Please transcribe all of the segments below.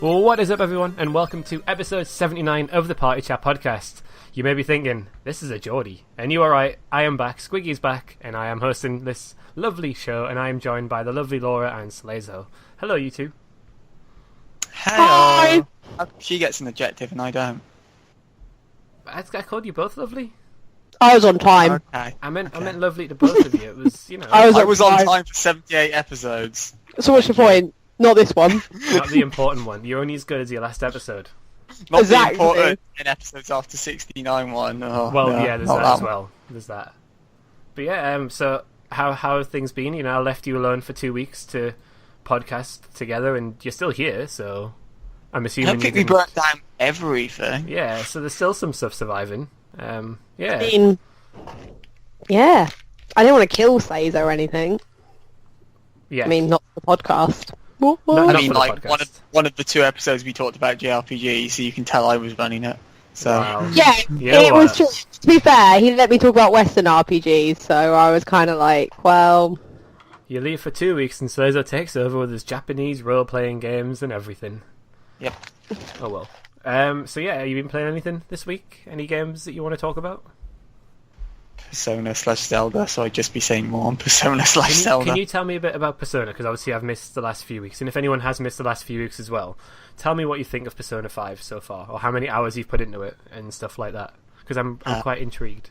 Well, what is up, everyone, and welcome to episode 79 of the Party Chat podcast. You may be thinking, this is a Geordie, and you are right, I am back, Squiggy's back, and I am hosting this lovely show, and I am joined by the lovely Laura and Slazo. Hello, you two. Hello. Hi! She gets an adjective and I don't. I called you both lovely? I was on time. Okay. I meant lovely to both of you. It was, you know... I was on time for 78 episodes. So what's your point? Not this one. Not the important one. You're only as good as your last episode. Not Exactly. the important in episodes after 69 one. Oh, Well, no, yeah, there's not that as one. well. There's that. But yeah, so how have things been? You know, I left you alone for 2 weeks to podcast together, and you're still here, so I'm I assuming don't think you we didn't... burnt down everything. Yeah, so there's still some stuff surviving. Yeah. I mean, yeah. I didn't want to kill Slazo or anything. Yeah. I mean, not the podcast. What? No, I not mean, for the like, podcast. one of the two episodes we talked about JRPG, so you can tell I was running it. So Wow. Yeah, Yeah, it was what? just, to be fair, he let me talk about Western RPGs, so I was kind of like, well, You leave for 2 weeks and Slazo takes over with his Japanese role-playing games and everything. Yep. Oh well. So yeah, have you been playing anything this week? Any games that you want to talk about? Persona/Zelda, so I'd just be saying more on Persona/Zelda. Can you tell me a bit about Persona? Because obviously I've missed the last few weeks, and if anyone has missed the last few weeks as well, tell me what you think of Persona 5 so far, or how many hours you've put into it, and stuff like that. Because I'm quite intrigued.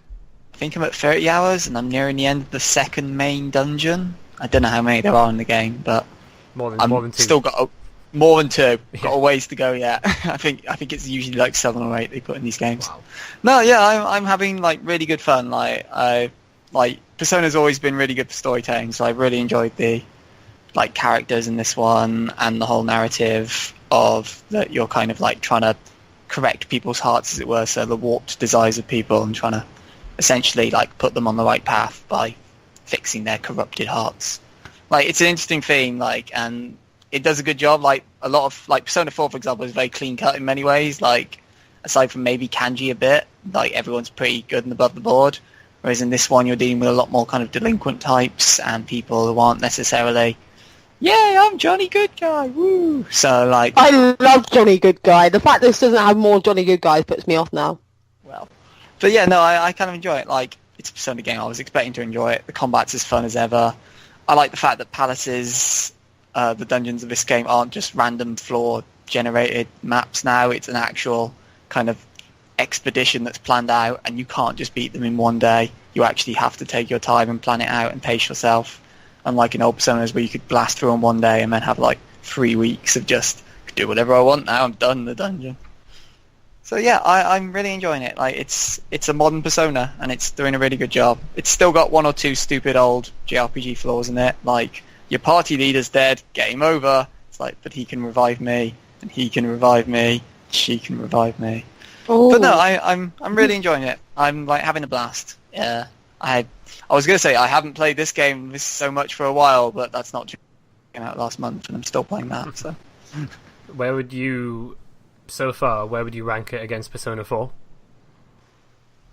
I think I'm at 30 hours, and I'm nearing the end of the second main dungeon. I don't know how many there are in the game, but More than I'm 2. still got more than 2. Yeah. Got a ways to go yet. I think it's usually like 7 or 8 they put in these games. Wow. No, yeah, I'm having like really good fun. Like Persona's always been really good for storytelling, so I really enjoyed the like characters in this one and the whole narrative of that you're kind of like trying to correct people's hearts, as it were, so the warped desires of people, and trying to essentially like put them on the right path by fixing their corrupted hearts. Like, it's an interesting theme, like, and it does a good job. Like, a lot of like Persona 4, for example, is very clean cut in many ways. Like, aside from maybe kanji a bit, like everyone's pretty good and above the board. Whereas in this one, you're dealing with a lot more kind of delinquent types and people who aren't necessarily, yeah, I'm Johnny Good Guy, woo. So like, I love Johnny Good Guy. The fact this doesn't have more Johnny Good Guys puts me off now. well, but yeah, no, I kind of enjoy it. Like, it's a Persona game. I was expecting to enjoy it. The combat's as fun as ever. I like the fact that palaces, the dungeons of this game aren't just random floor-generated maps now. It's an actual kind of expedition that's planned out, and you can't just beat them in one day. You actually have to take your time and plan it out and pace yourself. Unlike in old Personas where you could blast through in one day and then have like 3 weeks of just do whatever I want now, I'm done in the dungeon. So yeah, I'm really enjoying it. Like, it's a modern Persona, and it's doing a really good job. It's still got 1 or 2 stupid old JRPG flaws in it, like your party leader's dead, game over. It's like, but he can revive me, and he can revive me, she can revive me. Oh. But no, I'm really enjoying it. I'm like having a blast. Yeah, I was gonna say I haven't played this game so much for a while, but that's not true. It came out last month, and I'm still playing that. So Where would you rank it against Persona 4?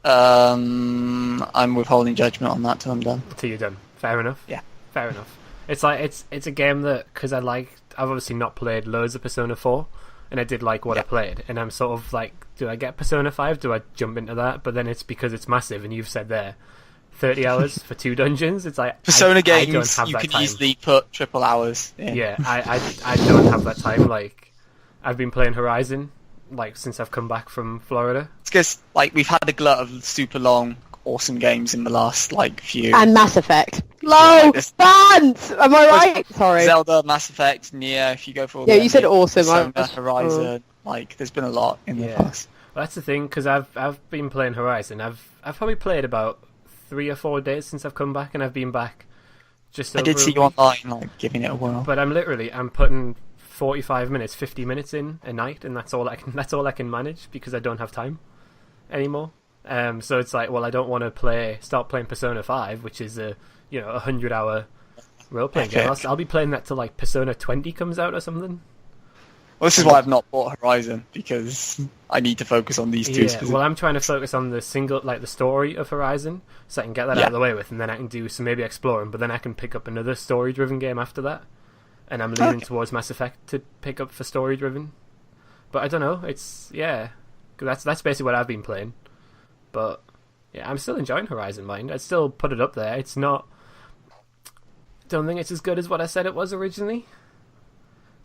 I'm withholding judgment on that till I'm done. Till you're done. Fair enough. Yeah. Fair enough. It's like it's a game that, because I've obviously not played loads of Persona 4, and I did like what I played, and I'm sort of like, do I get Persona 5? Do I jump into that? But then it's because it's massive, and you've said there 30 hours for 2 dungeons. It's like Persona I games, don't have you that can time. easily put triple hours in. Yeah, I don't have that time. Like, I've been playing Horizon like since I've come back from Florida. It's because like we've had a glut of super long, awesome games in the last like few. And Mass Effect. Low like this- fans! Am I right? Sorry. Zelda, Mass Effect, Nier. If you go for all Yeah, the you said big awesome. Persona, Horizon. Like, there's been a lot in the past. Well, that's the thing, because I've been playing Horizon. I've probably played about 3 or 4 days since I've come back, and I've been back just over I did see a you week. online, like, giving it a whirl. But I'm putting 45 minutes, 50 minutes in a night, and that's all I can manage because I don't have time anymore. So it's like, well, I don't want to start playing Persona 5, which is a 100-hour role-playing game. I'll be playing that till like Persona 20 comes out or something. Well, this is why I've not bought Horizon, because I need to focus on these two. Yeah, well, I'm trying to focus on the story of Horizon, so I can get that out of the way with, and then I can do some maybe exploring, but then I can pick up another story-driven game after that. And I'm leaning towards Mass Effect to pick up for story-driven. But I don't know, that's basically what I've been playing. But, yeah, I'm still enjoying Horizon, mind. I'd still put it up there. It's not... Don't think it's as good as what I said it was originally.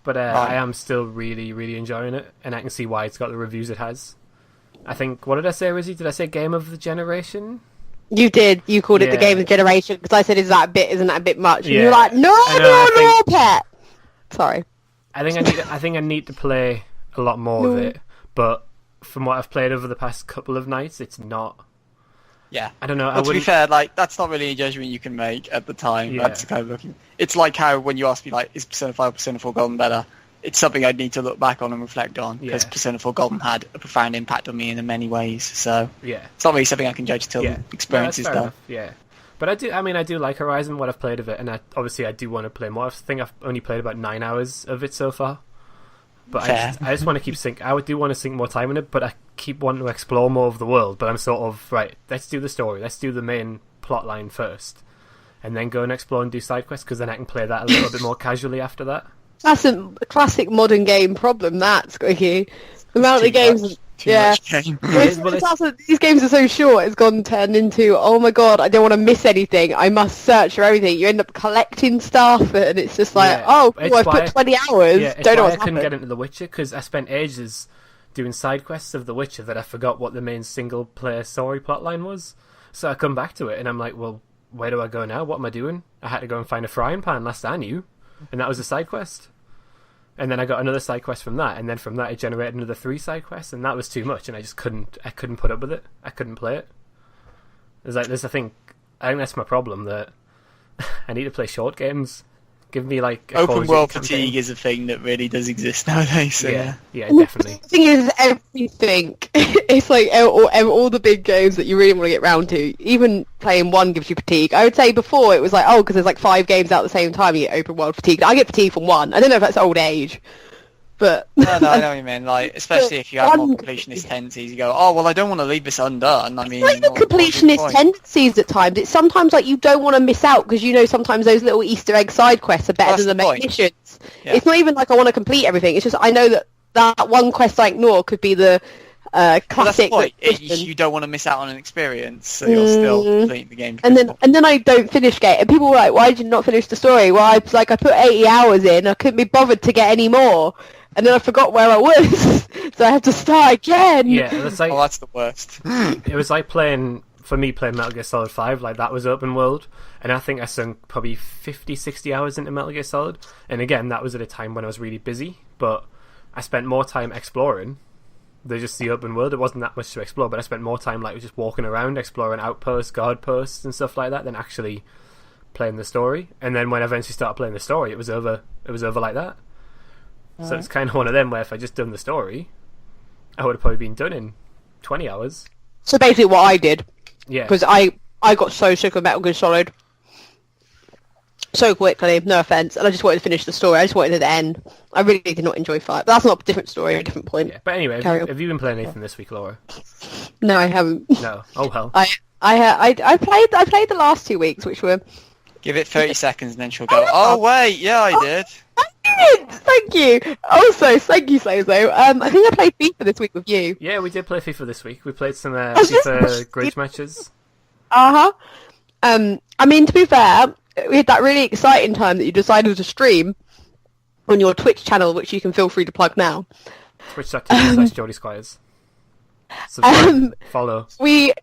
But I am still really, really enjoying it, and I can see why it's got the reviews it has. I think, what did I say, Rizzy? Did I say Game of the Generation? You did. You called it the Game of the Generation, because I said, isn't that a bit much? And Yeah. you were like, no, Pet! Sorry. I think I need to play a lot more of it, but from what I've played over the past couple of nights, it's not... Yeah. I don't know. Well, to be fair, like, that's not really a judgment you can make at the time. Yeah. That's kind of looking... It's like how when you ask me, like, is Persona 5 or Persona 4 Golden better? It's something I'd need to look back on and reflect on, because Persona 4 Golden had a profound impact on me in many ways, so... Yeah. It's not really something I can judge till the experience is done. Yeah. But I do like Horizon, what I've played of it, and obviously I do want to play more. I think I've only played about 9 hours of it so far. But I just want to keep sink. I do want to sink more time in it, but I keep wanting to explore more of the world. But I'm sort of right. Let's do the story. Let's do the main plot line first, and then go and explore and do side quests. Because then I can play that a little bit more casually after that. That's a classic modern game problem, that, Squiggy. The amount of games... Too much game. These games are so short, it's turned into, oh my god, I don't want to miss anything, I must search for everything. You end up collecting stuff, and it's just like, I've put 20 hours, don't know what's I couldn't get into The Witcher, because I spent ages doing side quests of The Witcher that I forgot what the main single-player story plotline was. So I come back to it, and I'm like, well, where do I go now? What am I doing? I had to go and find a frying pan, last I knew, and that was a side quest. And then I got another side quest from that, and then from that it generated another 3 side quests, and that was too much, and I just couldn't put up with it. I couldn't play it. I think that's my problem, that I need to play short games. Give me like open world fatigue is a thing that really does exist nowadays. So yeah, definitely. The thing is, everything. It's like all the big games that you really want to get round to. Even playing one gives you fatigue. I would say before it was like, because there's like 5 games out at the same time, you get open world fatigue. I get fatigue from one. I don't know if that's old age, but no, I know what you mean. Like, especially if you have more completionist tendencies, you go, oh well, I don't want to leave this undone. I mean, it's not even completionist tendencies at times. It's sometimes like you don't want to miss out, because you know sometimes those little Easter egg side quests are better than the main missions. Yeah. It's not even like I want to complete everything. It's just I know that one quest I ignore could be the classic. Well, you don't want to miss out on an experience, so you're still completing the game. And then I don't finish it. And people were like, "Why did you not finish the story?" Well, I put 80 hours in. I couldn't be bothered to get any more. And then I forgot where I was, so I had to start again. Yeah, it's like, that's the worst. It was like playing Metal Gear Solid 5, like that was open world, and I think I sunk probably 50, 60 hours into Metal Gear Solid, and again, that was at a time when I was really busy, but I spent more time exploring than just the open world. It wasn't that much to explore, but I spent more time like just walking around, exploring outposts, guard posts, and stuff like that, than actually playing the story. And then when I eventually started playing the story, it was over like that. So it's kind of one of them where if I just done the story, I would have probably been done in 20 hours. So basically what I did, yeah, because I got so sick of Metal Gear Solid so quickly, no offence, and I just wanted to finish the story. I just wanted it to end. I really did not enjoy 5. But that's not a different story, a different point. Yeah, but anyway, have you been playing anything this week, Laura? No, I haven't. No. Oh well. I played the last 2 weeks, which were... Give it 30 seconds and then she'll go, oh wait, yeah I did. Thank you. Also, thank you, Slazo. I think I played FIFA this week with you. Yeah, we did play FIFA this week. We played some FIFA Grid matches. I mean, to be fair, we had that really exciting time that you decided to stream on your Twitch channel, which you can feel free to plug now. Twitch.tv/Jodie Squires. Subscribe, follow,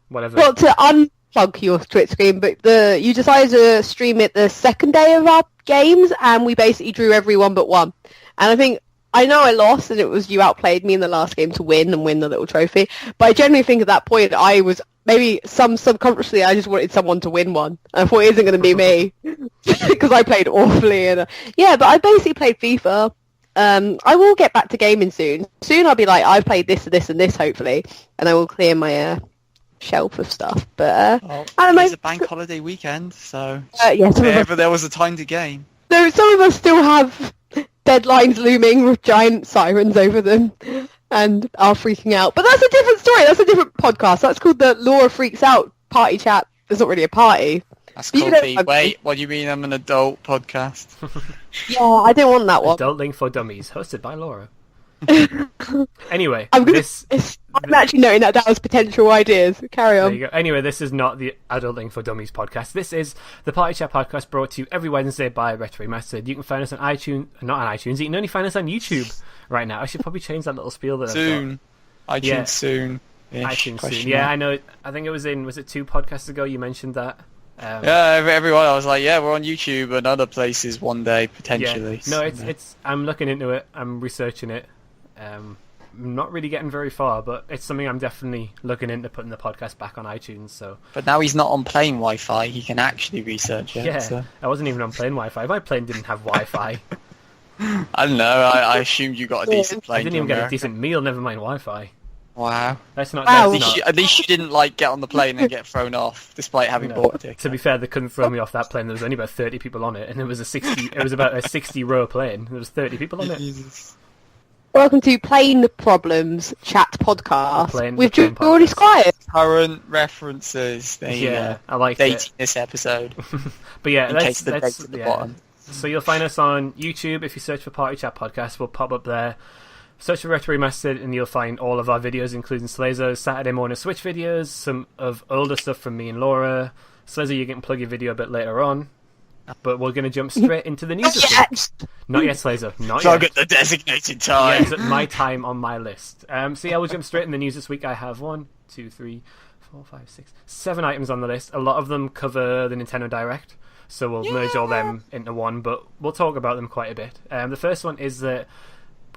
whatever. Well, to unplug your Twitch screen, but you decided to stream it the second day of our games, and we basically drew everyone but one. And I know I lost, and it was you outplayed me in the last game to win the little trophy. But I generally think at that point I was maybe subconsciously I just wanted someone to win one. And I thought it isn't going to be me because I played awfully. And but I basically played FIFA. I will get back to gaming soon. Soon I'll be like, I've played this and this and this, hopefully, and I will clear my shelf of stuff. But Well, I don't know. it's a bank holiday weekend, so Yeah, some of if us, there was a time to game. no, some of us still have deadlines looming with giant sirens over them and are freaking out. But that's a different story. That's a different podcast. That's called the Laura Freaks Out Party Chat. It's not really a party. That's You called know the... what I Wait, what do you mean I'm an adult podcast? Yeah, I didn't want that one. Adulting for Dummies, hosted by Laura. Anyway, I'm actually noting that down as potential ideas. Carry there on. you go. Anyway, this is not the Adulting for Dummies podcast. This is the Party Chat podcast brought to you every Wednesday by Retro Remastered. You can find us on iTunes, not on iTunes. You can only find us on YouTube right now. I should probably change that little spiel that Soon. iTunes Yeah. soon. iTunes soon. Question Yeah, mark. I know. I think it was it 2 podcasts ago you mentioned that? Yeah, everyone. I was like, yeah, we're on YouTube and other places one day potentially. Yeah. No, so- it's. I'm looking into it. I'm researching it. I'm not really getting very far, but it's something I'm definitely looking into putting the podcast back on iTunes. So But now he's not on plane Wi-Fi. He can actually research it. yeah, So. I wasn't even on plane Wi-Fi. My plane didn't have Wi-Fi. I don't know. I assumed you got a decent plane. I didn't to even get a America. decent meal. Never mind Wi-Fi. Wow. That's not. Wow. That's not At least you didn't like get on the plane and get thrown off, despite having No. bought a ticket. To be fair, they couldn't throw me off that plane. There was only about 30 people on it, and it was about a 60-row plane. There was 30 people on it. Jesus. Welcome to Plane Problems Chat Podcast Plane- with the plane Geordie podcast. Squires. Current references. There you Yeah, go. I liked Dating it. this episode. But yeah, In let's case the date's at the bottom. So you'll find us on YouTube. If you search for Party Chat Podcast, we'll pop up there. Search for Retro Remastered and you'll find all of our videos, including Slazo's Saturday morning Switch videos, some of older stuff from me and Laura. Slazo, you can plug your video a bit later on. But we're going to jump straight into the news this week. Yes. Not yet, Slazo. Not Plug yet. at the designated Yeah, time. it's at my time on my list. So yeah, we'll jump straight in the news this week. I have 1, 2, 3, 4, 5, 6, 7 items on the list. A lot of them cover the Nintendo Direct, so we'll merge all them into one, but we'll talk about them quite a bit. The first one is that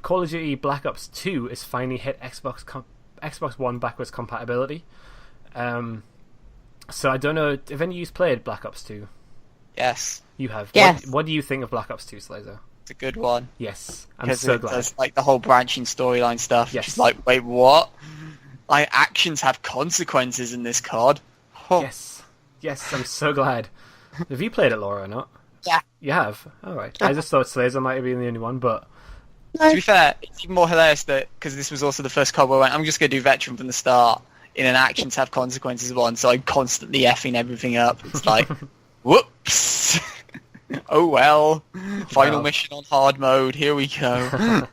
Call of Duty Black Ops 2 has finally hit Xbox One backwards compatibility. So I don't know, have any of you played Black Ops 2? Yes, You have. Yes. What do you think of Black Ops 2, Slazo? it's a good one. Yes, I'm Because so it glad. does like the whole branching storyline stuff. Yes. Just like, wait, what? Like, actions have consequences in this COD. Oh, Yes, I'm so glad. Have you played it, Laura, or not? Yeah. You have? Alright. I just thought Slazer might have been the only one, but... To be fair, it's even more hilarious that, because this was also the first COD where I went, I'm just going to do veteran from the start in an actions have consequences one, so I'm constantly effing everything up. It's like, whoops! Oh well. Final Well. mission on hard mode, here we go.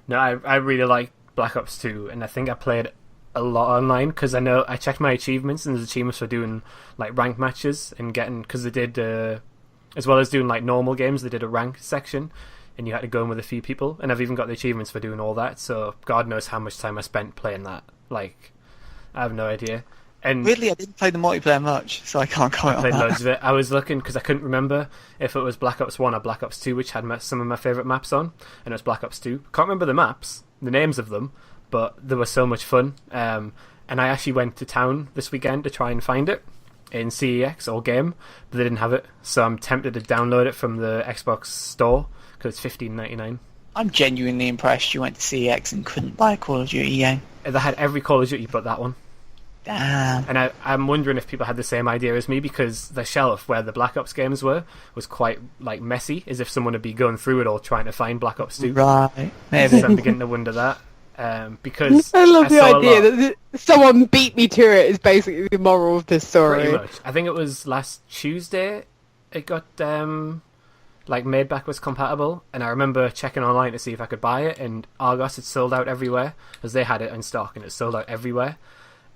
No, I really like Black Ops 2, and I think I played a lot online, because I know I checked my achievements, and there's achievements for doing, like, ranked matches, and getting... Because they did, as well as doing, like, normal games, they did a ranked section, and you had to go in with a few people, and I've even got the achievements for doing all that, so God knows how much time I spent playing that. Like, I have no idea. And Weirdly, I didn't play the multiplayer much, so I can't comment played on that. loads of it. I was looking because I couldn't remember if it was Black Ops 1 or Black Ops 2, which had some of my favourite maps on, and it was Black Ops 2. Can't remember the maps, the names of them, but they were so much fun. And I actually went to town this weekend to try and find it in CEX or game, but they didn't have it, so I'm tempted to download it from the Xbox store because it's $15.99. I'm genuinely impressed you went to CX and couldn't buy a Call of Duty game. They had every Call of Duty but that one. Damn. And I'm wondering if people had the same idea as me, because the shelf where the Black Ops games were was quite like messy, as if someone would be going through it all trying to find Black Ops 2. Right. Maybe. So I'm beginning to wonder that. Because I love the saw a idea lot- that someone beat me to it is basically the moral of this story. pretty much. I think it was last Tuesday it got like made backwards compatible, and I remember checking online to see if I could buy it, and Argos had sold out everywhere, because they had it in stock and it sold out everywhere.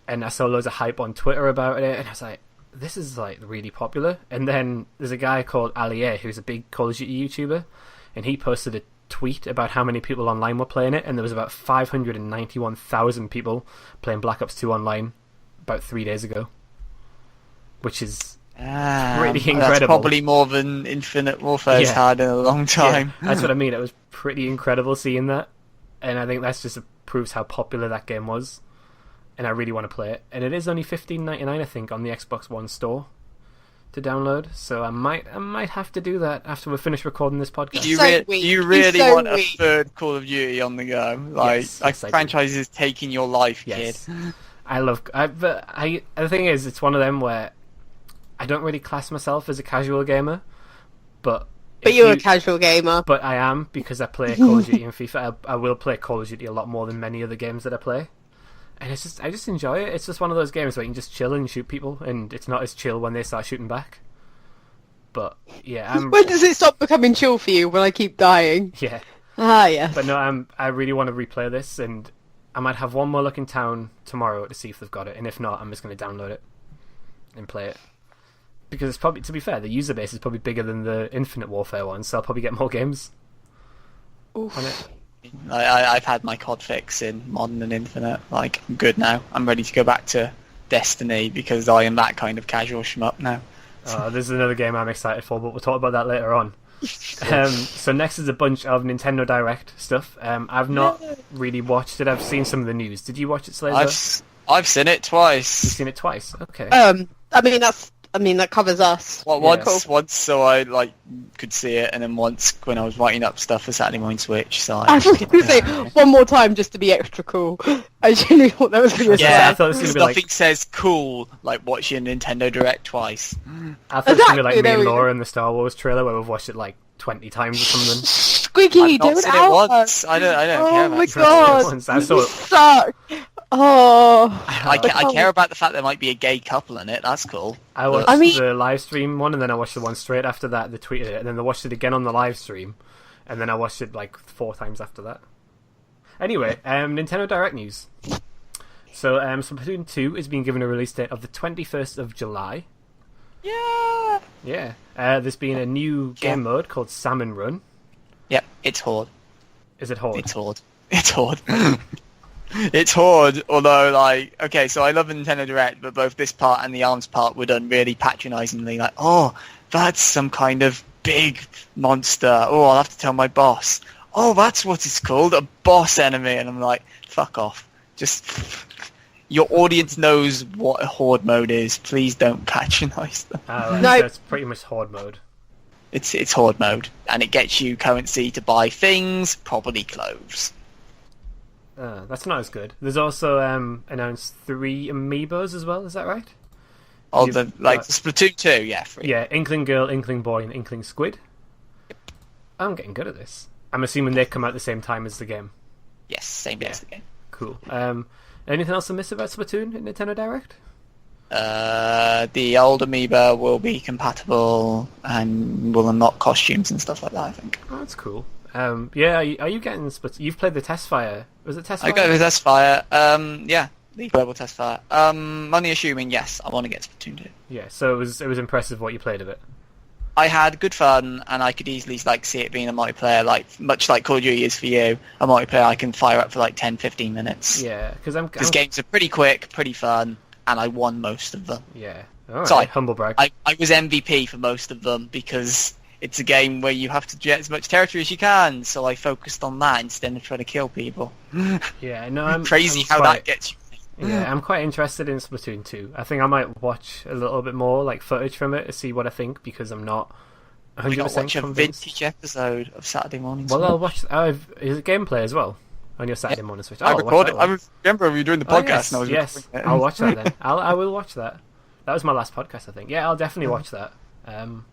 And I saw loads of hype on Twitter about it, and I was like, this is like really popular. And then there's a guy called Ali, who's a big Call of Duty YouTuber, and he posted a tweet about how many people online were playing it, and there was about 591,000 people playing Black Ops 2 online about 3 days ago, which is pretty That's incredible. probably more than Infinite Warfare's Yeah. had in a long time. Yeah, that's what I mean. It was pretty incredible seeing that, and I think that's just proves how popular that game was. And I really want to play it. And it is only $15.99, I think, on the Xbox One store to download. So I might have to do that after we finish recording this podcast. Do you, so do weak. you He's really so want weak. a third Call of Duty on the go? Like, Yes, like yes, I do. franchise is taking your life, Yes. kid. The thing is, it's one of them where I don't really class myself as a casual gamer, but you're a casual gamer. But I am, because I play Call of Duty and FIFA. I will play Call of Duty a lot more than many other games that I play. And I just enjoy it. It's just one of those games where you can just chill and shoot people, and it's not as chill when they start shooting back. But yeah, when does it stop becoming chill for you? When I keep dying? Yeah. Ah, yes. But no, I really want to replay this, and I might have one more look in town tomorrow to see if they've got it, and if not, I'm just going to download it and play it. Because it's probably, to be fair, the user base is probably bigger than the Infinite Warfare one, so I'll probably get more games on it. I've had my COD fix in Modern and Infinite. Like, I'm good now. I'm ready to go back to Destiny because I am that kind of casual shmup now. This is another game I'm excited for, but we'll talk about that later on. So next is a bunch of Nintendo Direct stuff. I've not really watched it. I've seen some of the news. Did you watch it, Slazo? I've seen it twice. You've seen it twice? Okay. That covers us. Well, once so I could see it, and then once when I was writing up stuff for Saturday Morning Switch. So I was going to say one more time just to be extra cool. I genuinely thought that was going to say. Yeah, I thought it was going to be nothing says cool like watching Nintendo Direct twice. I thought it was going to be like me and Laura in the Star Wars trailer where we've watched it like 20 times or something. Squiggy, I've not seen it once. I don't care about it. Oh my god, I saw it. Suck. Oh, I care about the fact there might be a gay couple in it. That's cool. I watched the live stream one, and then I watched the one straight after that. They tweeted it, and then they watched it again on the live stream, and then I watched it like 4 times after that. Anyway, Nintendo Direct news. So, Splatoon 2 is being given a release date of the 21st of July. Yeah. Yeah. There's been a new game mode called Salmon Run. Yep, it's Horde. Is it Horde? It's Horde. It's Horde. It's Horde, although, okay, so I love Nintendo Direct, but both this part and the ARMS part were done really patronisingly, like, oh, that's some kind of big monster. Oh, I'll have to tell my boss. Oh, that's what it's called, a boss enemy. And I'm like, fuck off. Just, your audience knows what a Horde mode is. Please don't patronise them. No. So it's pretty much Horde mode. It's Horde mode, and it gets you currency to buy things, probably clothes. That's not as good. There's also announced 3 amiibos as well. Is that right? Oh, Splatoon 2, yeah, 3. Yeah, Inkling Girl, Inkling Boy, and Inkling Squid. I'm getting good at this. I'm assuming they come out at the same time as the game. Yes, same day as the game. Cool. Anything else to miss about Splatoon in Nintendo Direct? The old amiibo will be compatible and will unlock costumes and stuff like that, I think. Oh, that's cool. Yeah, are you getting Splatoon? You've played the Testfire. Was it Testfire? I got the Testfire. Yeah, the global Testfire. Money assuming, yes, I want to get Splatoon 2. Yeah, so it was impressive what you played of it. I had good fun, and I could easily see it being a multiplayer, much like Call of Duty is for you. A multiplayer I can fire up for 10-15 minutes. Yeah, because games are pretty quick, pretty fun, and I won most of them. Yeah, all right. So humble brag. I was MVP for most of them because it's a game where you have to get as much territory as you can. So I focused on that instead of trying to kill people. Yeah, no, I'm crazy I'm how that gets you. Yeah, I'm quite interested in Splatoon 2. I think I might watch a little bit more footage from it to see what I think, because I'm not 100% watch a convinced. vintage episode of Saturday Morning Well, Switch. I'll watch. Is it gameplay as well on your Saturday morning Switch? I recorded. I remember we were doing the podcast. Yes, and I was yes. I'll watch that then. I will watch that. That was my last podcast, I think. Yeah, I'll definitely watch that.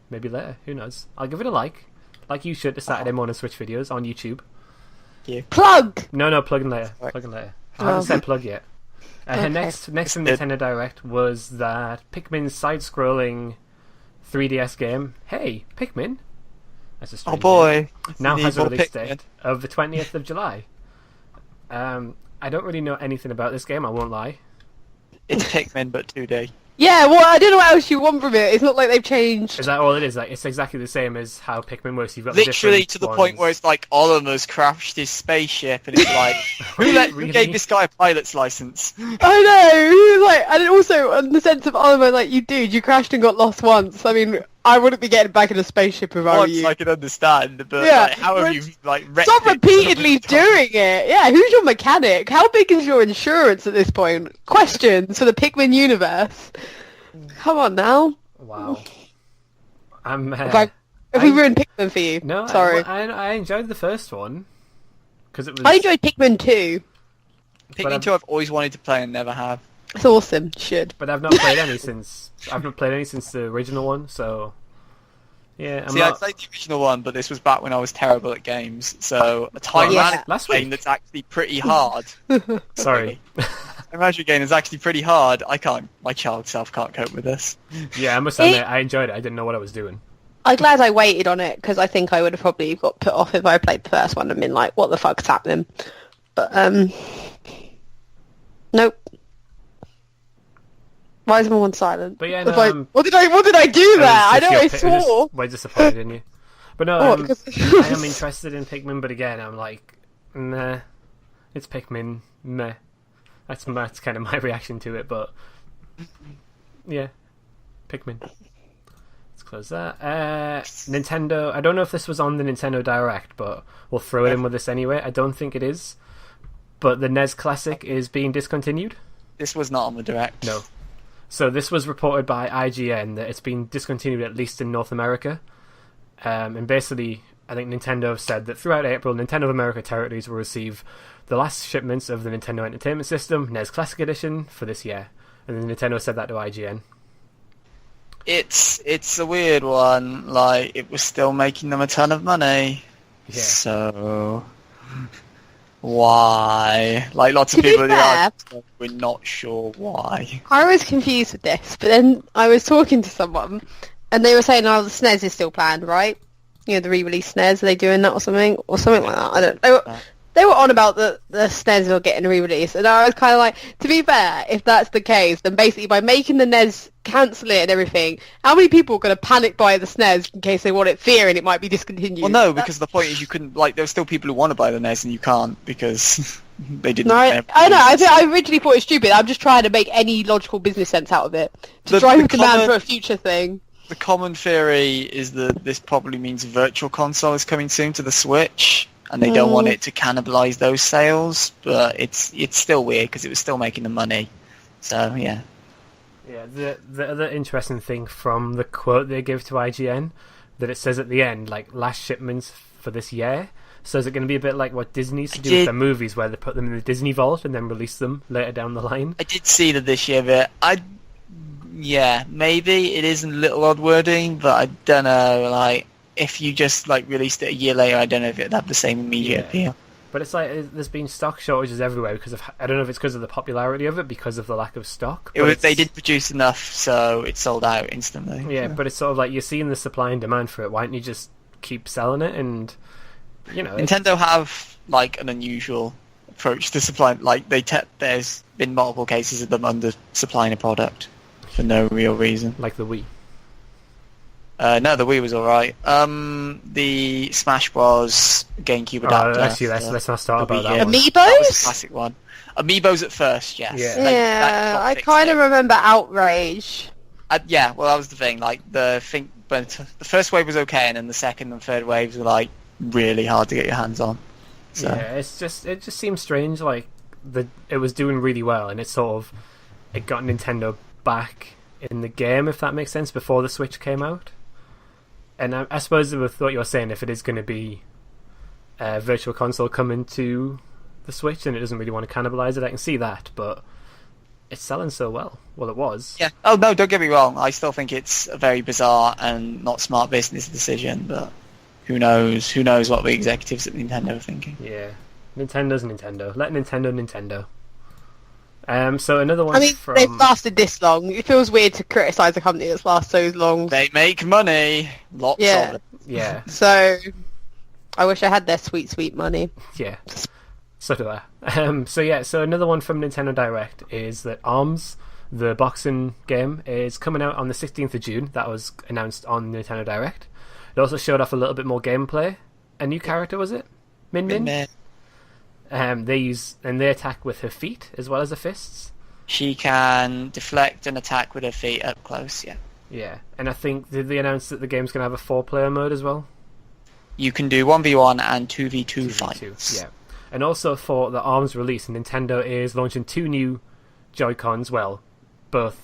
Maybe later. Who knows? I'll give it a like you should to Saturday morning Switch videos on YouTube. Yeah. Plug. No, plug in later. Plug in later. I haven't said plug yet. Okay. Next from Nintendo Direct was that Pikmin's side-scrolling 3DS game. Hey, Pikmin. That's a strange Oh boy. name. Now has a release Pikmin. date of the 20th of July. I don't really know anything about this game, I won't lie. It's Pikmin, but 2D. Yeah, well, I don't know what else you want from it. It's not like they've changed. Is that all it is? It's exactly the same as how Pikmin works. You've got Literally the to the point where it's like Oliver's crashed his spaceship, and it's like, who gave this guy a pilot's license? I know. And also in the sense of Oliver, you dude, you crashed and got lost once. I mean, I wouldn't be getting back in a spaceship if I were Once you. I can understand, but Yeah, how have you wrecked Stop it repeatedly so many times? doing it. Yeah, who's your mechanic? How big is your insurance at this point? Questions for the Pikmin universe. Come on now. Wow. I'm. Have we ruined Pikmin for you? No, Sorry. I enjoyed the first one because it was. I enjoyed Pikmin 2. Pikmin 2 I've always wanted to play and never have. It's awesome. You should. But I've not played any since the original one. So yeah, I played the original one, but this was back when I was terrible at games. So a time management last game week? that's actually pretty hard. Sorry. A management game that's actually pretty hard. My child self can't cope with this. Yeah, I must admit, I enjoyed it. I didn't know what I was doing. I'm glad I waited on it because I think I would have probably got put off if I played the first one and been like, "What the fuck's happening?" But nope. Why is everyone silent? But yeah, It's no, like, what did I do there? I know I swore. Way disappointed in you. But no, What, because- I am interested in Pikmin. But again, I'm like, nah, it's Pikmin. Meh. That's kind of my reaction to it. But yeah, Pikmin. Let's close that. Nintendo. I don't know if this was on the Nintendo Direct, but we'll throw it in with this anyway. I don't think it is. But the NES Classic is being discontinued. This was not on the Direct. No. So this was reported by IGN that it's been discontinued at least in North America. And basically, I think Nintendo have said that throughout April, Nintendo of America territories will receive the last shipments of the Nintendo Entertainment System, NES Classic Edition, for this year. And then Nintendo said that to IGN. It's a weird one. Like, it was still making them a ton of money. Yeah. So why? Like, lots of To be people fair- we're not sure why. I was confused with this, but then I was talking to someone, and they were saying, "Oh, the SNES is still planned, right? You know, the re-release SNES. Are they doing that or something like that? I don't know." They were on about the SNES were getting re-released, and I was kind of like, to be fair, if that's the case, then basically by making the NES cancel it and everything, how many people are going to panic buy the SNES in case they want it, fearing it might be discontinued? Well, no, because the point is you couldn't, like, there's still people who want to buy the NES and you can't because they didn't. No, I know. I originally thought it was stupid. I'm just trying to make any logical business sense out of it to drive demand for a future thing. The common theory is that this probably means Virtual Console is coming soon to the Switch, and they don't want it to cannibalize those sales. But it's still weird because it was still making them money. So yeah. Yeah, the other interesting thing from the quote they give to IGN, that it says at the end, like, last shipments for this year. So is it going to be a bit like what Disney used to do with their movies, where they put them in the Disney Vault and then release them later down the line? I did see that this year, but yeah, maybe it is a little odd wording, but I don't know. Like, if you just like released it a year later, I don't know if it'd have the same immediate appeal. But it's like there's been stock shortages everywhere because of, I don't know if it's because of the popularity of it, because of the lack of stock. They did produce enough, so it sold out instantly. Yeah, but it's sort of like you're seeing the supply and demand for it. Why don't you just keep selling it? And you know, Nintendo have like an unusual approach to supply. Like there's been multiple cases of them under supplying a product for no real reason. like the Wii. No, the Wii was alright. The Smash Bros. GameCube adapter. Actually, let's not start about that one. Amiibos? That was a classic one. Amiibos at first, yes. Yeah. Yeah, I kind of remember Outrage. Yeah, well, that was the thing. Like but the first wave was okay, and then the second and third waves were like really hard to get your hands on. So. Yeah, it just seems strange. Like it was doing really well, and it got Nintendo back in the game, if that makes sense, before the Switch came out. And I suppose with what you're saying, if it is going to be a Virtual Console coming to the Switch and it doesn't really want to cannibalize it, I can see that, but it's selling so well. Well, it was. Yeah. Oh, no, don't get me wrong. I still think it's a very bizarre and not smart business decision, but who knows? Who knows what the executives at Nintendo are thinking. Yeah. Nintendo's Nintendo. Let Nintendo. So another one. I mean, they've lasted this long. It feels weird to criticise a company that's lasted so long. They make money. Lots Yeah. of it. Yeah. So, I wish I had their sweet, sweet money. Yeah. So do I. So another one from Nintendo Direct is that ARMS, the boxing game, is coming out on the 16th of June. That was announced on Nintendo Direct. It also showed off a little bit more gameplay. A new character, was it? Min Min? They attack with her feet as well as her fists. She can deflect and attack with her feet up close, yeah. Yeah, and I think, did they announce that the game's going to have a 4-player mode as well? You can do 1v1 and 2v2 fights. Yeah. And also for the ARMS release, Nintendo is launching 2 new Joy-Cons. Well, both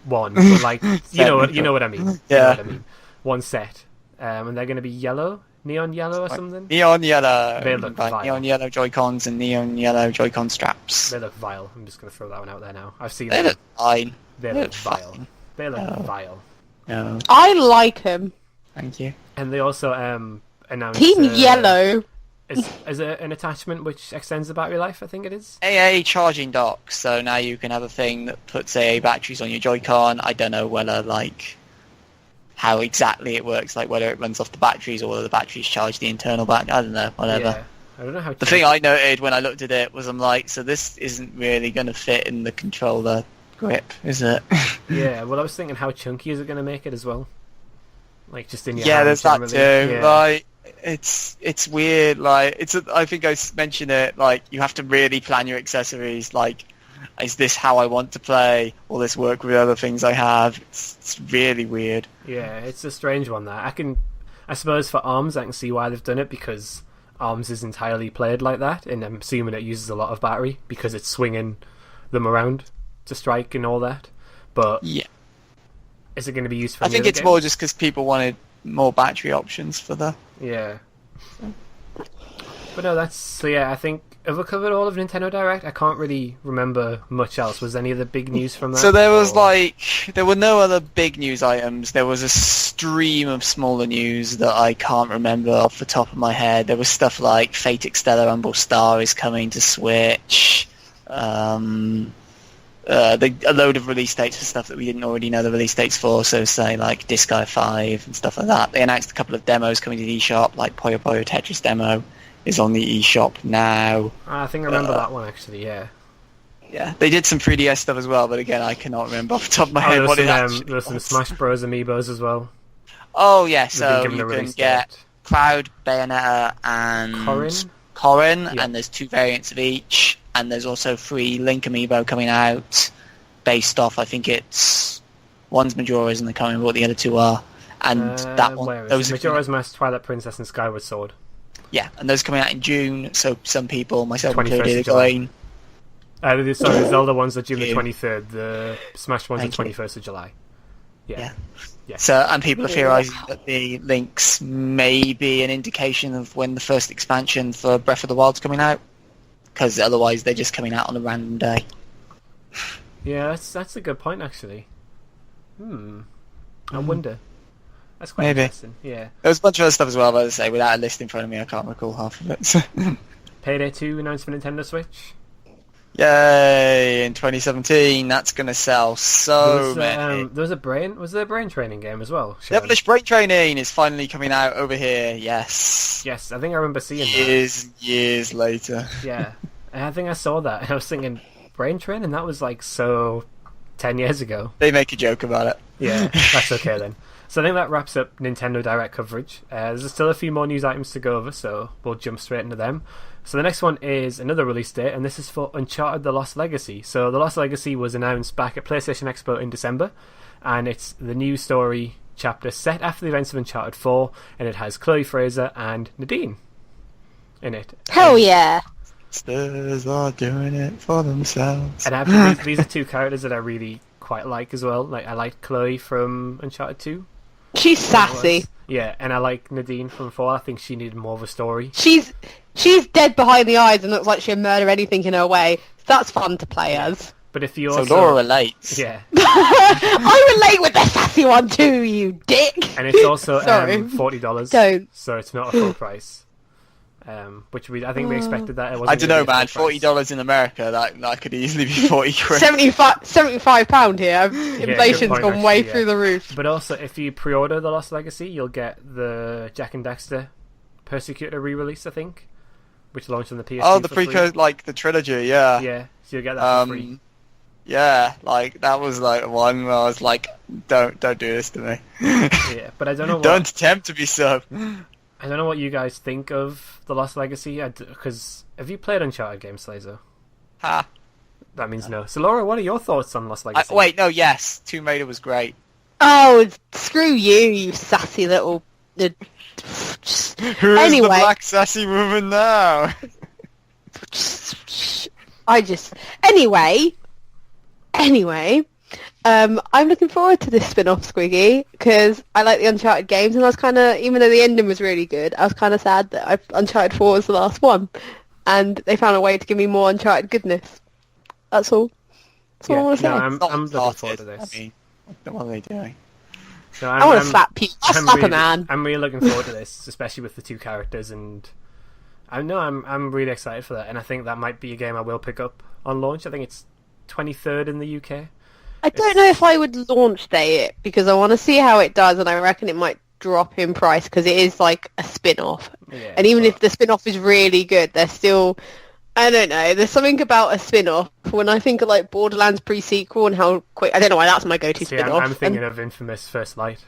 one, but like you know what I mean. Yeah. You know what I mean. One set. and they're going to be yellow, neon yellow or something. Neon yellow. They look vile. Neon yellow Joy-Cons and neon yellow Joy-Con straps. They look vile. I'm just going to throw that one out there now. I've seen They them. look fine. They look vile. fine. They look No. vile. No, I like him. thank you. And they also announced Team Yellow. is it an attachment which extends the battery life? I think it is. AA charging dock, so now you can have a thing that puts AA batteries on your Joy-Con. I don't know whether, like, how exactly it works, like whether it runs off the batteries or whether the batteries charge the internal battery. I don't know, whatever. Yeah. I don't know how. The thing I noted when I looked at it was I'm like, so this isn't really going to fit in the controller grip, is it? Yeah. Well, I was thinking, how chunky is it going to make it as well? Like just in your Yeah, hand there's that generally? too. Yeah. Like, it's weird. Like, I think I mentioned it. Like, you have to really plan your accessories. Like, is this how I want to play? Will this work with other things I have? It's really weird. Yeah, it's a strange one. That I suppose for ARMS, I can see why they've done it because ARMS is entirely played like that, and I'm assuming it uses a lot of battery because it's swinging them around to strike and all that. But Yeah, is it going to be used for? I any think other it's games? more just because people wanted more battery options for the. Yeah. But no, that's so. Yeah, I think have we covered all of Nintendo Direct? I can't really remember much else. Was any of the big news from that? So there was or- there were no other big news items. There was a stream of smaller news that I can't remember off the top of my head. There was stuff like Fate Extella Rumble Star is coming to Switch. A load of release dates for stuff that we didn't already know the release dates for, so say like Disgaea 5 and stuff like that. They announced a couple of demos coming to the eShop, like Puyo Puyo Tetris demo is on the eShop now. I think I remember that one actually. Yeah. Yeah, they did some 3DS stuff as well, but again, I cannot remember off the top of my Oh, head what it there actually was some was. Smash Bros. Amiibos as well. Oh yeah, They've been so given you a can release get date. Cloud, Bayonetta, and Corrin? Yeah. and there's 2 variants of each, and there's also 3 Link Amiibo coming out, based off, I think it's one's Majora's and the can't remember what the other 2 are, and that one, Where is those it? are coming Majora's Mask, Twilight Princess, and Skyward Sword. yeah, and those are coming out in June. So some people, myself 21st included, of are July. going. Sorry, the Zelda ones are June the June. 23rd. The Smash ones Thank are you. 21st of July. Yeah. Yeah. So, and people are theorising that the links may be an indication of when the first expansion for Breath of the Wild's coming out, because otherwise they're just coming out on a random day. Yeah, that's a good point actually. I wonder. That's quite Maybe. interesting. Yeah. There was a bunch of other stuff as well, but as I say, without a list in front of me, I can't recall half of it. Payday 2 announced for Nintendo Switch. Yay! In 2017, that's going to sell so many. There was a brain. Was there a brain training game as well? shown? Devilish Brain Training is finally coming out over here. Yes. Yes, I think I remember seeing that. Years later. Yeah, and I think I saw that, and I was thinking, brain training. That was like so 10 years ago. They make a joke about it. Yeah, that's okay then. So I think that wraps up Nintendo Direct coverage. There's still a few more news items to go over, so we'll jump straight into them. So the next one is another release date, and this is for Uncharted The Lost Legacy. So The Lost Legacy was announced back at PlayStation Expo in December, and it's the new story chapter set after the events of Uncharted 4, and it has Chloe Fraser and Nadine in it. Hell yeah. Stars are doing it for themselves. And actually, these are 2 characters that I really quite like as well. Like I like Chloe from Uncharted 2. She's sassy. Yeah, and I like Nadine from 4. I think she needed more of a story. She's dead behind the eyes and looks like she'll murder anything in her way. That's fun to play as. But if you So also... Laura relates. Yeah. I relate with the sassy one too, you dick. And it's also Sorry. $40. Don't. So it's not a full price. I think we expected that. It wasn't I don't know, gonna man. be a full price. $40 in America, that could easily be 40 quid. £75 here. Inflation's point, gone way actually, yeah. through the roof. But also, if you pre-order The Lost Legacy, you'll get the Jack and Daxter Persecutor re-release, I think, which launched on the PS2 Oh, the for free. prequel, like the trilogy, yeah. Yeah, so you'll get that for free. Yeah, like that was like one where I was like, don't do this to me. Yeah, but I don't know what... Don't attempt to be sub. I don't know what you guys think of The Lost Legacy, because have you played Uncharted games, Slazo? Ha. That means no. So Laura, what are your thoughts on Lost Legacy? Wait, no, yes. Tomb Raider was great. Oh, screw you sassy little... Who's Anyway. the black sassy woman now? Anyway, I'm looking forward to this spin-off, Squiggy, because I like the Uncharted games, and I was kind of, even though the ending was really good, I was kind of sad that Uncharted 4 was the last one, and they found a way to give me more Uncharted goodness. That's all. That's all I want to say. No, I'm looking forward to this. I mean, what are they doing? No, I want to slap people. I'll slap really, a man. I'm really looking forward to this, especially with the two characters, and I'm really excited for that, and I think that might be a game I will pick up on launch. I think it's 23rd in the UK. I don't know if I would launch day it, because I want to see how it does, and I reckon it might drop in price, because it is like a spin-off. Yeah, And even if the spin-off is really good, they're still... I don't know. There's something about a spin-off when I think of like Borderlands pre-sequel and how quick... I don't know why that's my go-to See, spin-off. I'm thinking of Infamous First Light.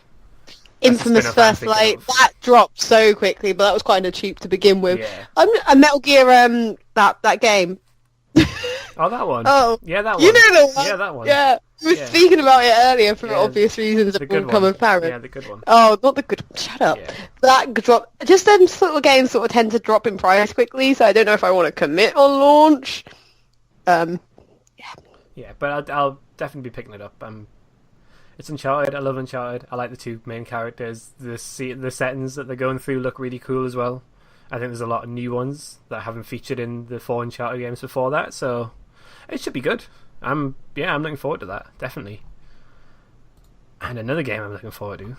Infamous spin-off I'm First thinking Light, of. that dropped so quickly, but that was kind of cheap to begin with. Yeah. A Metal Gear, that game. Oh, that one. Oh, Yeah, that one. you know the one. Yeah, that one. Yeah, we were Yeah. speaking about it earlier for Yeah, obvious reasons The that good will come one. apparent. Yeah, the good one. Oh, not the good one. Shut up. Yeah. That drop. Just them sort of games sort of tend to drop in price quickly, so I don't know if I want to commit on launch. Yeah, but I'll definitely be picking it up. It's Uncharted. I love Uncharted. I like the two main characters. The settings that they're going through look really cool as well. I think there's a lot of new ones that haven't featured in the 4 Uncharted games before that, so it should be good. I'm looking forward to that, definitely. And another game I'm looking forward to.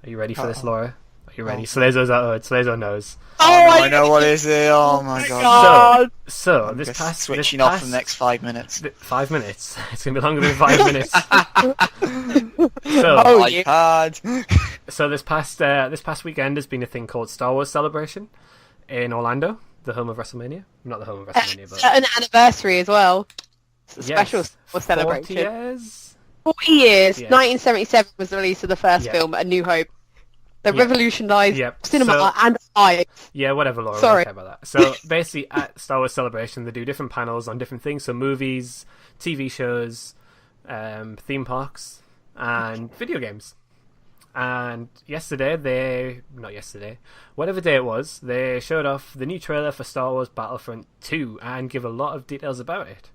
Are you ready for this, Laura? Are you ready? Slazo's out. Slazo knows. I know what is it. Oh my god. So I'm this just past switching this off past, for the next 5 minutes. 5 minutes. It's gonna be longer than 5 minutes. Oh, My card. So this past weekend has been a thing called Star Wars Celebration in Orlando, the home of WrestleMania. Not the home of WrestleMania, but an anniversary as well. It's a special yes, Star Wars celebration. 40 years. 40 years. Yeah. 1977 was the release of the first Yeah. film, A New Hope. That Yeah. revolutionised Yep. cinema So- and I. Yeah, whatever, Laura. Sorry. I don't care about that. So basically, at Star Wars Celebration, they do different panels on different things. So movies, TV shows, theme parks, and video games. And whatever day it was, they showed off the new trailer for Star Wars Battlefront 2 and give a lot of details about it.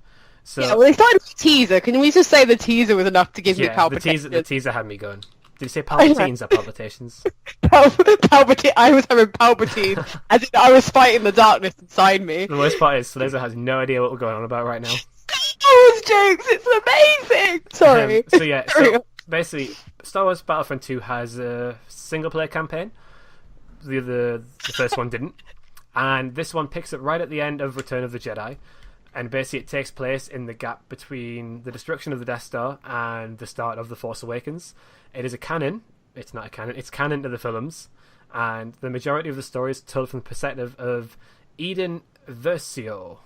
So Yeah, well, they started with a teaser. Can we just say the teaser was enough to give me the palpitations? teaser had me going. Did you say palpitations or palpitations? Palpatine. I was having Palpatine, as in I was fighting the darkness inside me. The worst part is Slazo has no idea what we're going on about right now. Those jokes, it's amazing. Sorry. So yeah, Carry so on. basically, Star Wars Battlefront 2 has a single-player campaign. The first one didn't, and this one picks up right at the end of Return of the Jedi, and basically it takes place in the gap between the destruction of the Death Star and the start of The Force Awakens. It is a canon. It's not a canon. It's canon to the films, and the majority of the story is told from the perspective of Eden Versio.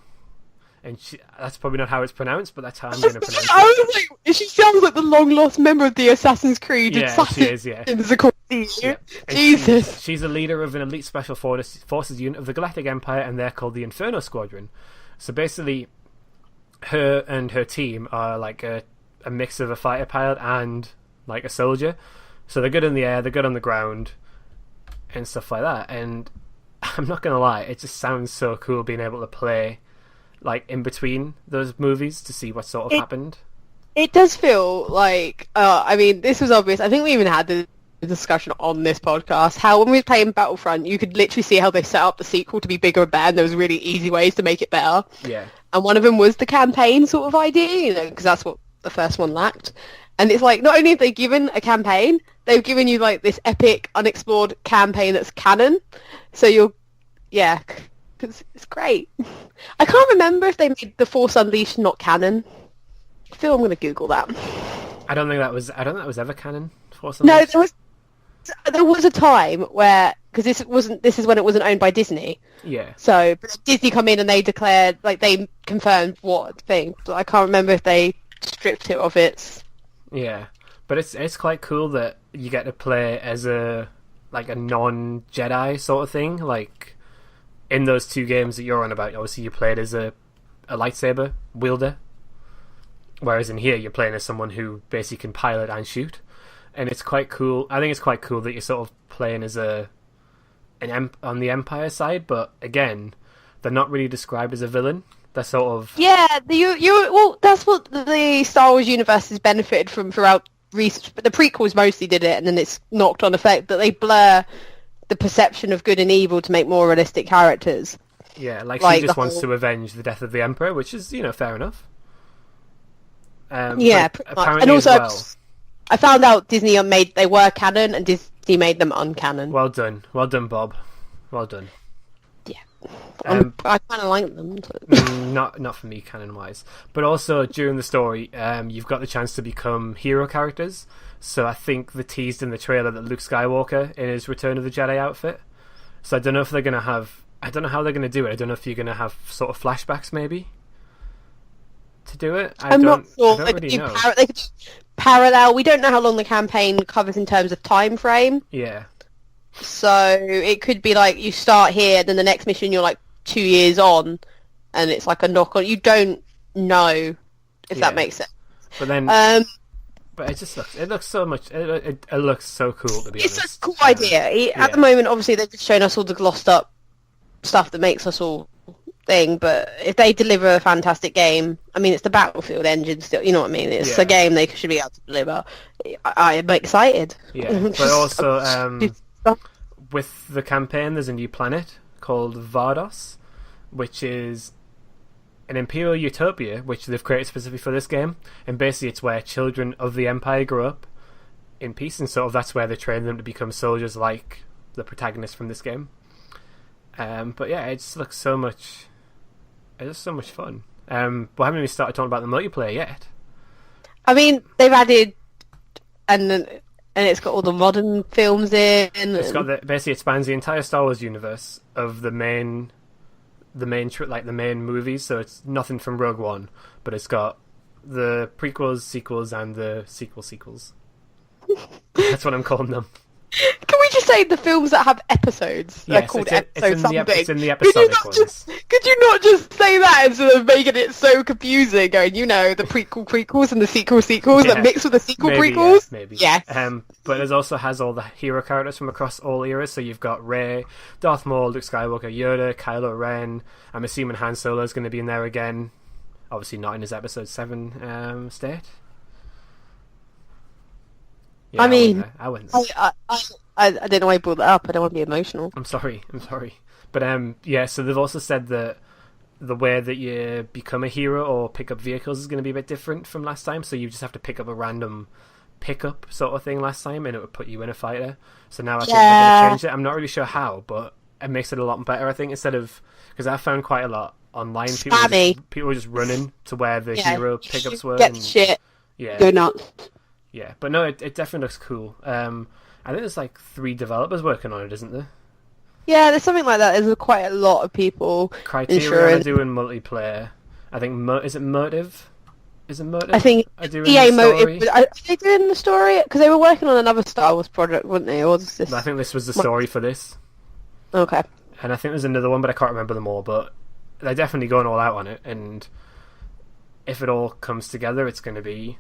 And that's probably not how it's pronounced, but that's how I'm going to pronounce I it. was like, she sounds like the long-lost member of the Assassin's Creed. Yeah, she is, yeah. Yeah. And Jesus. she's a leader of an elite special forces unit of the Galactic Empire, and they're called the Inferno Squadron. So basically, her and her team are like a mix of a fighter pilot and like a soldier. So they're good in the air, they're good on the ground, and stuff like that. And I'm not going to lie, it just sounds so cool being able to play like in between those movies to see what sort of happened. It does feel like, I mean, this was obvious. I think we even had the discussion on this podcast, how when we were playing Battlefront, you could literally see how they set up the sequel to be bigger and better, and there was really easy ways to make it better. Yeah. And one of them was the campaign sort of idea, you know, because that's what the first one lacked. And it's like, not only have they given a campaign, they've given you like this epic, unexplored campaign that's canon. So you're, yeah, it's great. I can't remember if they made The Force Unleashed not canon. I feel I'm going to Google that. I don't think that was ever canon for some No, reason. there was a time where, because this is when it wasn't owned by Disney. Yeah. So but Disney come in and they declared, like they confirmed what thing. But I can't remember if they stripped it of its. Yeah, but it's quite cool that you get to play as a non-Jedi sort of thing. Like in those two games that you're on about, obviously you played as a lightsaber wielder, whereas in here you're playing as someone who basically can pilot and shoot, and it's quite cool. I think it's quite cool that you're sort of playing as on the Empire side, but again, they're not really described as a villain. They're sort of Yeah, well, that's what the Star Wars universe has benefited from throughout research. But the prequels mostly did it, and then it's knocked on effect that they blur the perception of good and evil to make more realistic characters. yeah, like Like she just the wants whole- to avenge the death of the Emperor, which is fair enough. Yeah, but pretty much. apparently And also, as well. I found out Disney they were canon, and Disney made them uncanon. Well done, Bob. Well done. Yeah, Um, I kind of like them. not for me, canon wise. But also during the story, you've got the chance to become hero characters. So I think they teased in the trailer that Luke Skywalker in his Return of the Jedi outfit. So I don't know if they're gonna have. I don't know how they're gonna do it. I don't know if you're gonna have sort of flashbacks maybe to do it. I'm not sure. I don't They could really do know. they could do parallel. We don't know how long the campaign covers in terms of time frame. Yeah, So it could be like you start here, then the next mission you're like 2 years on, and it's like a knock on. You don't know if Yeah. that makes sense. but then, but it just looks. It looks so much. It looks so cool to be honest. It's a cool idea. At the moment, obviously, they've just shown us all the glossed up stuff that makes us all thing. But if they deliver a fantastic game, I mean, it's the Battlefield engine still. You know what I mean? It's Yeah. a game they should be able to deliver. I'm excited. Yeah, but also with the campaign, there's a new planet called Vardos, which is an imperial utopia which they've created specifically for this game, and basically it's where children of the Empire grow up in peace, and sort of that's where they train them to become soldiers like the protagonist from this game. But yeah, it just looks so much. It's just so much fun. We haven't even started talking about the multiplayer yet. I mean, they've added, and it's got all the modern films in. It's got basically it spans the entire Star Wars universe of the main movies. So it's nothing from Rogue One, but it's got the prequels, sequels, and the sequels. That's what I'm calling them. Can we just say the films that have episodes? They're Yes, called it's episode in something. it's in the Could you episodic not ones. could you not just say that instead of making it so confusing? Going, the prequels and the sequels Yeah. that mix with the sequel Maybe, prequels. yeah, maybe. Yes. But it also has all the hero characters from across all eras. So you've got Rey, Darth Maul, Luke Skywalker, Yoda, Kylo Ren. I'm assuming Han Solo is going to be in there again. Obviously not in his Episode 7 state. Yeah, I mean, I went there. I don't know why I brought that up. I don't want to be emotional. I'm sorry. But yeah, so they've also said that the way that you become a hero or pick up vehicles is going to be a bit different from last time. So you just have to pick up a random pickup sort of thing last time, and it would put you in a fighter. So now I think they're going to change it. I'm not really sure how, but it makes it a lot better, I think, instead of... Because I found quite a lot online. People were just running to where the hero pickups were. Get shit. Yeah. Go nuts. Yeah, but no, it definitely looks cool. I think there's like 3 developers working on it, isn't there? Yeah, there's something like that. There's quite a lot of people. Criterion are doing multiplayer. I think is it Motive? Is it Motive? I think are doing EA the story? Motive. Are they doing the story? Because they were working on another Star Wars project, weren't they? Or was this... I think this was the story for this. Okay. And I think there's another one, but I can't remember them all. But they're definitely going all out on it. And if it all comes together, it's going to be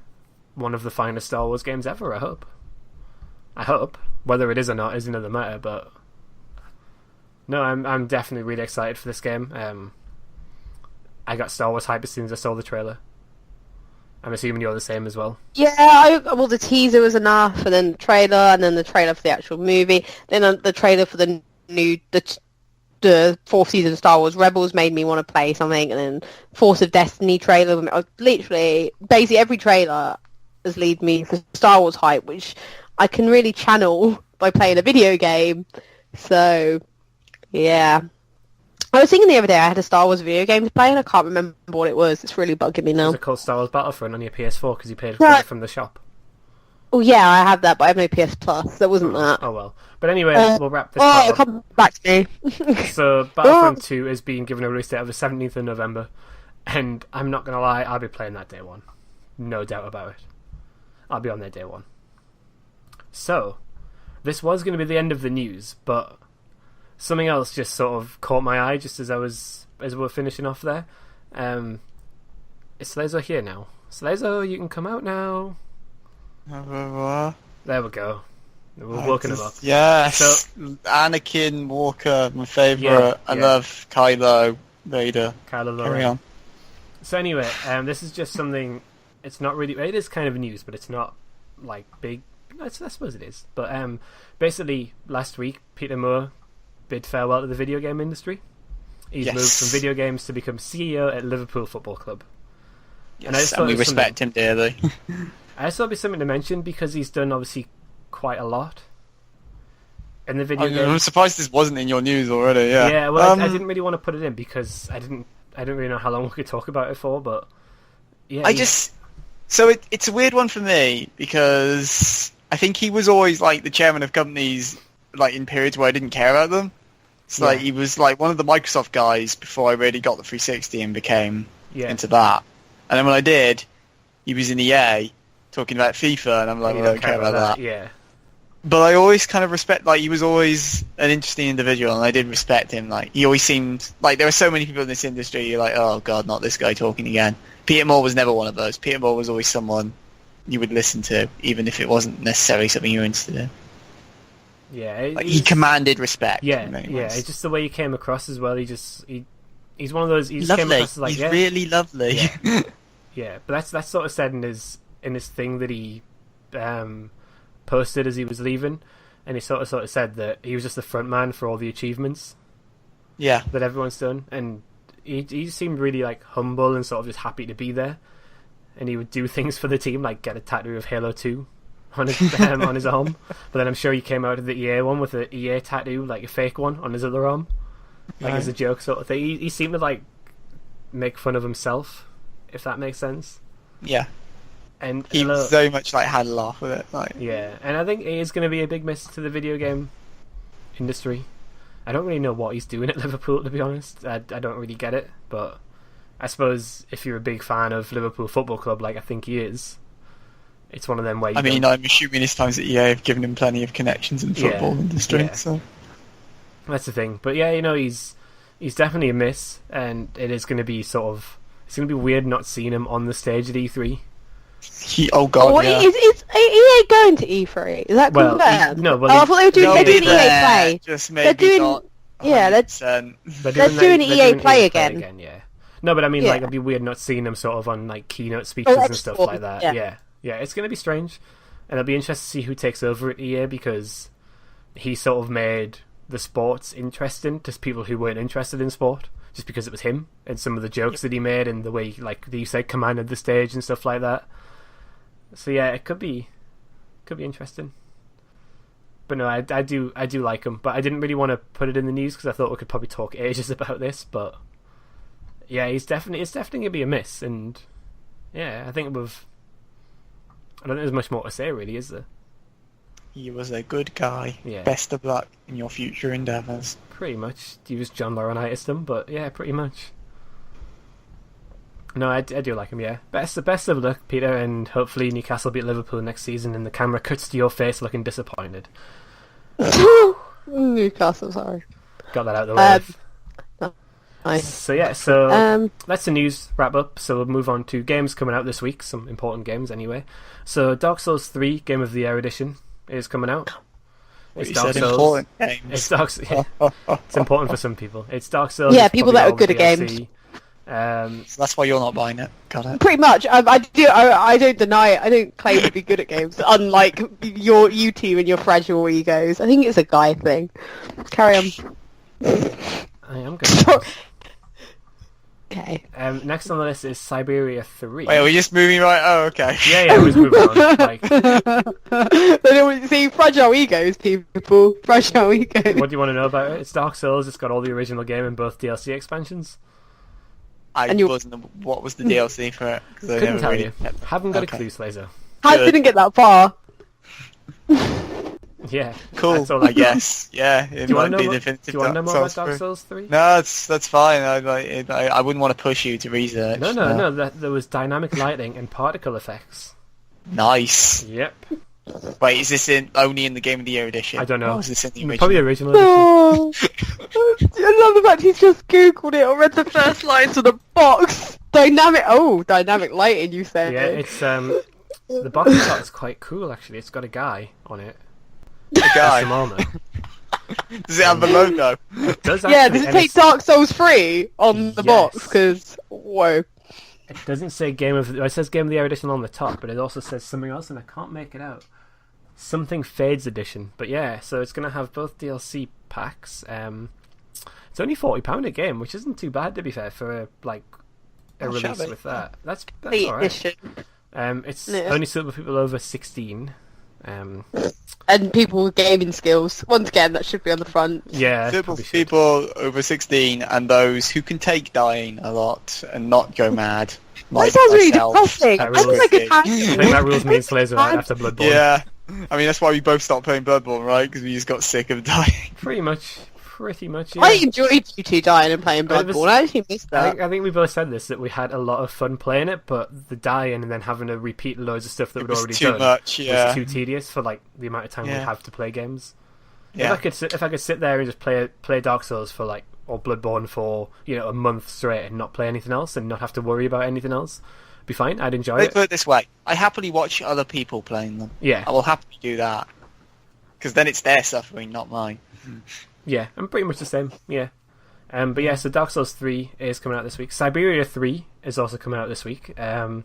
one of the finest Star Wars games ever, I hope. Whether it is or not is another matter, but no, I'm definitely really excited for this game. I got Star Wars hype as soon as I saw the trailer. I'm assuming you're the same as well. Yeah, well, the teaser was enough, and then the trailer, and then the trailer for the actual movie, then the trailer for the new the 4th season of Star Wars Rebels made me want to play something, and then Force of Destiny trailer. Literally, basically every trailer has led me for Star Wars hype, which I can really channel by playing a video game. So, yeah. I was thinking the other day I had a Star Wars video game to play and I can't remember what it was. It's really bugging me now. Is it called Star Wars Battlefront on your PS4 because you paid for it from the shop? Oh yeah, I have that, but I have no PS Plus. That wasn't that. Oh well. But anyway, we'll wrap this Oh, part it'll up. come back to me. So Battlefront 2 is being given a release date of the 17th of November, and I'm not going to lie, I'll be playing that day one. No doubt about it. I'll be on there day one. So, this was going to be the end of the news, but something else just sort of caught my eye just as we were finishing off there. Is Slazo here now? Slazo, you can come out now. There we go. We're woken him up. Yes. So- Anakin Walker, my favourite. Yeah, I yeah. love Kylo Vader. Kylo Carry Laura. on. So anyway, this is just something. It's not really. It is kind of news, but it's not like big. I suppose it is. But basically, last week, Peter Moore bid farewell to the video game industry. He's moved from video games to become CEO at Liverpool Football Club. Yes, and we respect him dearly. I just thought it'd be something to mention because he's done obviously quite a lot in the video game. I'm surprised this wasn't in your news already. Yeah. Yeah. Well, I didn't really want to put it in because I didn't really know how long we could talk about it for. But yeah, So it's a weird one for me because I think he was always like the chairman of companies, like in periods where I didn't care about them. So like he was like one of the Microsoft guys before I really got the 360 and became into that. And then when I did, he was in EA talking about FIFA, and I'm like, well, I don't care about that. Yeah. But I always kind of respect, like, he was always an interesting individual, and I did respect him. Like, he always seemed, like, there were so many people in this industry, you're like, oh god, not this guy talking again. Peter Moore was never one of those. Peter Moore was always someone you would listen to, even if it wasn't necessarily something you were interested in. Yeah. Like, he commanded respect. Yeah, it's just the way he came across as well. He's one of those. He just came lovely. across as like, he's really lovely. Yeah. Yeah, but that's sort of said in his thing that he posted as he was leaving, and he sort of said that he was just the front man for all the achievements. Yeah. That everyone's done, and he seemed really like humble and sort of just happy to be there, and he would do things for the team, like get a tattoo of Halo 2 on his on his arm. But then I'm sure he came out of the EA one with an EA tattoo, like a fake one, on his other arm, like as a joke sort of thing. He seemed to like make fun of himself, if that makes sense. Yeah. And he very much like had a laugh with it. Like. Yeah, and I think it is going to be a big miss to the video game industry. I don't really know what he's doing at Liverpool, to be honest. I don't really get it, but I suppose if you're a big fan of Liverpool Football Club, like I think he is, it's one of them where you I'm assuming his times at EA have given him plenty of connections in the football industry. Yeah. So that's the thing. But yeah, he's definitely a miss, and it is going to be it's going to be weird not seeing him on the stage at E3. Is EA going to E3? Is that confirmed? I thought they were doing EA Play. Just maybe not. Yeah, they're doing EA Play again. Yeah. No, but I mean, like, it'd be weird not seeing him sort of on like keynote speeches and stuff like that. Yeah, it's going to be strange, and it'll be interesting to see who takes over at EA because he sort of made the sports interesting to people who weren't interested in sport, just because it was him and some of the jokes that he made and the way, like you said, commanded the stage and stuff like that. So yeah, it could be interesting. But no, I do like him, but I didn't really want to put it in the news because I thought we could probably talk ages about this. But yeah, it's definitely gonna be a miss, and yeah, I don't think there's much more to say, really, is there? He was a good guy. Yeah. Best of luck in your future endeavours. Pretty much. He was John Laurinaitis them, but yeah, pretty much. No, I do like him, yeah. Best of luck, Peter, and hopefully Newcastle beat Liverpool next season and the camera cuts to your face looking disappointed. Newcastle, sorry. Got that out of the way. Nice. So yeah, that's the news wrap up. So we'll move on to games coming out this week, some important games anyway. So Dark Souls 3 Game of the Year edition is coming out. It's Dark Souls. It's Dark Souls. Yeah. It's important for some people. It's Dark Souls. Yeah, people that are good at games. So that's why you're not buying it. Got it. Pretty much. I don't deny it. I don't claim to be good at games, unlike you two and your fragile egos. I think it's a guy thing. Carry on. I am good. Okay. Next on the list is Siberia 3. Wait, are we just moving right? Oh, okay. Yeah, we're moving on. See, fragile egos, people. Fragile egos. What do you want to know about it? It's Dark Souls. It's got all the original game and both DLC expansions. What was the DLC for it? Couldn't tell you. Haven't got a clue, Slazo. I didn't get that far. Yeah. Cool, I guess. Yeah, it might be definitive. Do you want to know more about Dark Souls 3? No, that's fine. I wouldn't want to push you to research. No. There was dynamic lighting and particle effects. Nice. Yep. Wait, is this only in the Game of the Year edition? I don't know. Or is this in the original? Probably original edition. Oh, I love the fact he's just googled it or read the first lines of the box. Dynamic lighting, you said. Yeah, it's the box art is quite cool actually. It's got a guy on it. A guy. Does it have the logo? It does. Yeah, does it take Dark Souls 3 on the box? Because whoa. It doesn't say it says Game of the Year edition on the top, but it also says something else, and I can't make it out. Something Fades edition, but yeah, so it's going to have both DLC packs. It's only £40 a game, which isn't too bad to be fair for a release with that. That's all right. It's only suitable for people over 16. And people with gaming skills. Once again, that should be on the front. Yeah, suitable for people over 16 and those who can take dying a lot and not go mad. That sounds really depressing. I think that rules me and Slazo right after Bloodborne. Yeah, I mean that's why we both stopped playing Bloodborne, right? Because we just got sick of dying. Pretty much. Yeah. I enjoyed you two dying and playing Bloodborne. I actually missed that. I think we both said this, that we had a lot of fun playing it, but the dying and then having to repeat loads of stuff that we'd already done was too tedious for the amount of time we have to play games. Yeah. If I could sit there and just play Dark Souls for or Bloodborne for a month straight and not play anything else and not have to worry about anything else, be fine. I'd enjoy it. Let's put it this way: I happily watch other people playing them. Yeah, I will happily do that because then it's their suffering, not mine. Yeah, I'm pretty much the same. Yeah, but yeah, so Dark Souls 3 is coming out this week. Siberia 3 is also coming out this week. Do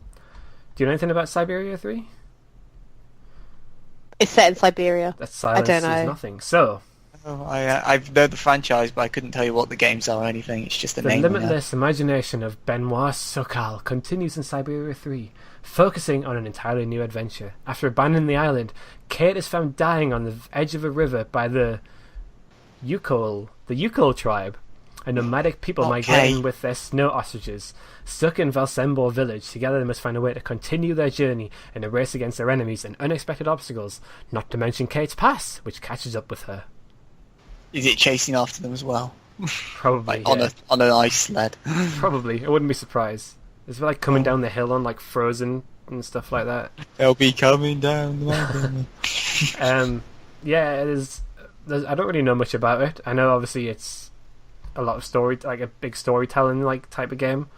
you know anything about Siberia 3? It's set in Siberia. That's silence I don't know. Is nothing. So, I've known the franchise, but I couldn't tell you what the games are or anything. It's just a name. The limitless imagination of Benoit Sokal continues in Siberia 3, focusing on an entirely new adventure. After abandoning the island, Kate is found dying on the edge of a river by the Yukol tribe, a nomadic people migrating with their snow ostriches. Stuck in Valsembor village, together they must find a way to continue their journey in a race against their enemies and unexpected obstacles, not to mention Kate's past, which catches up with her. Is it chasing after them as well? Probably, on an ice sled. Probably, I wouldn't be surprised. It's coming down the hill on Frozen and stuff like that. They'll be coming down the mountain. Yeah, it is. I don't really know much about it. I know obviously it's a lot of a big storytelling type of game.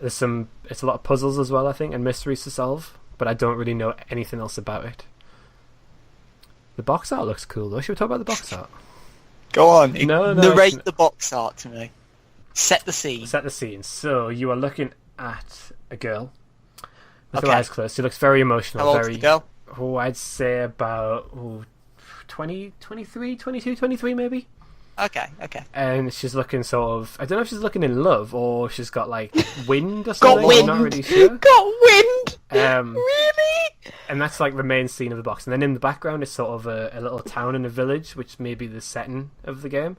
It's a lot of puzzles as well, I think, and mysteries to solve. But I don't really know anything else about it. The box art looks cool though. Should we talk about the box art? Go on. No, narrate the box art to me. Set the scene. So you are looking at a girl with her eyes closed. She looks very emotional. How old's the girl? I'd say about 20, 23, 22, 23 maybe. Okay. And she's looking sort of... I don't know if she's looking in love or she's got wind or something. Got wind. I'm not really sure. Got wind. Really? And that's the main scene of the box. And then in the background is sort of a little town and a village, which may be the setting of the game,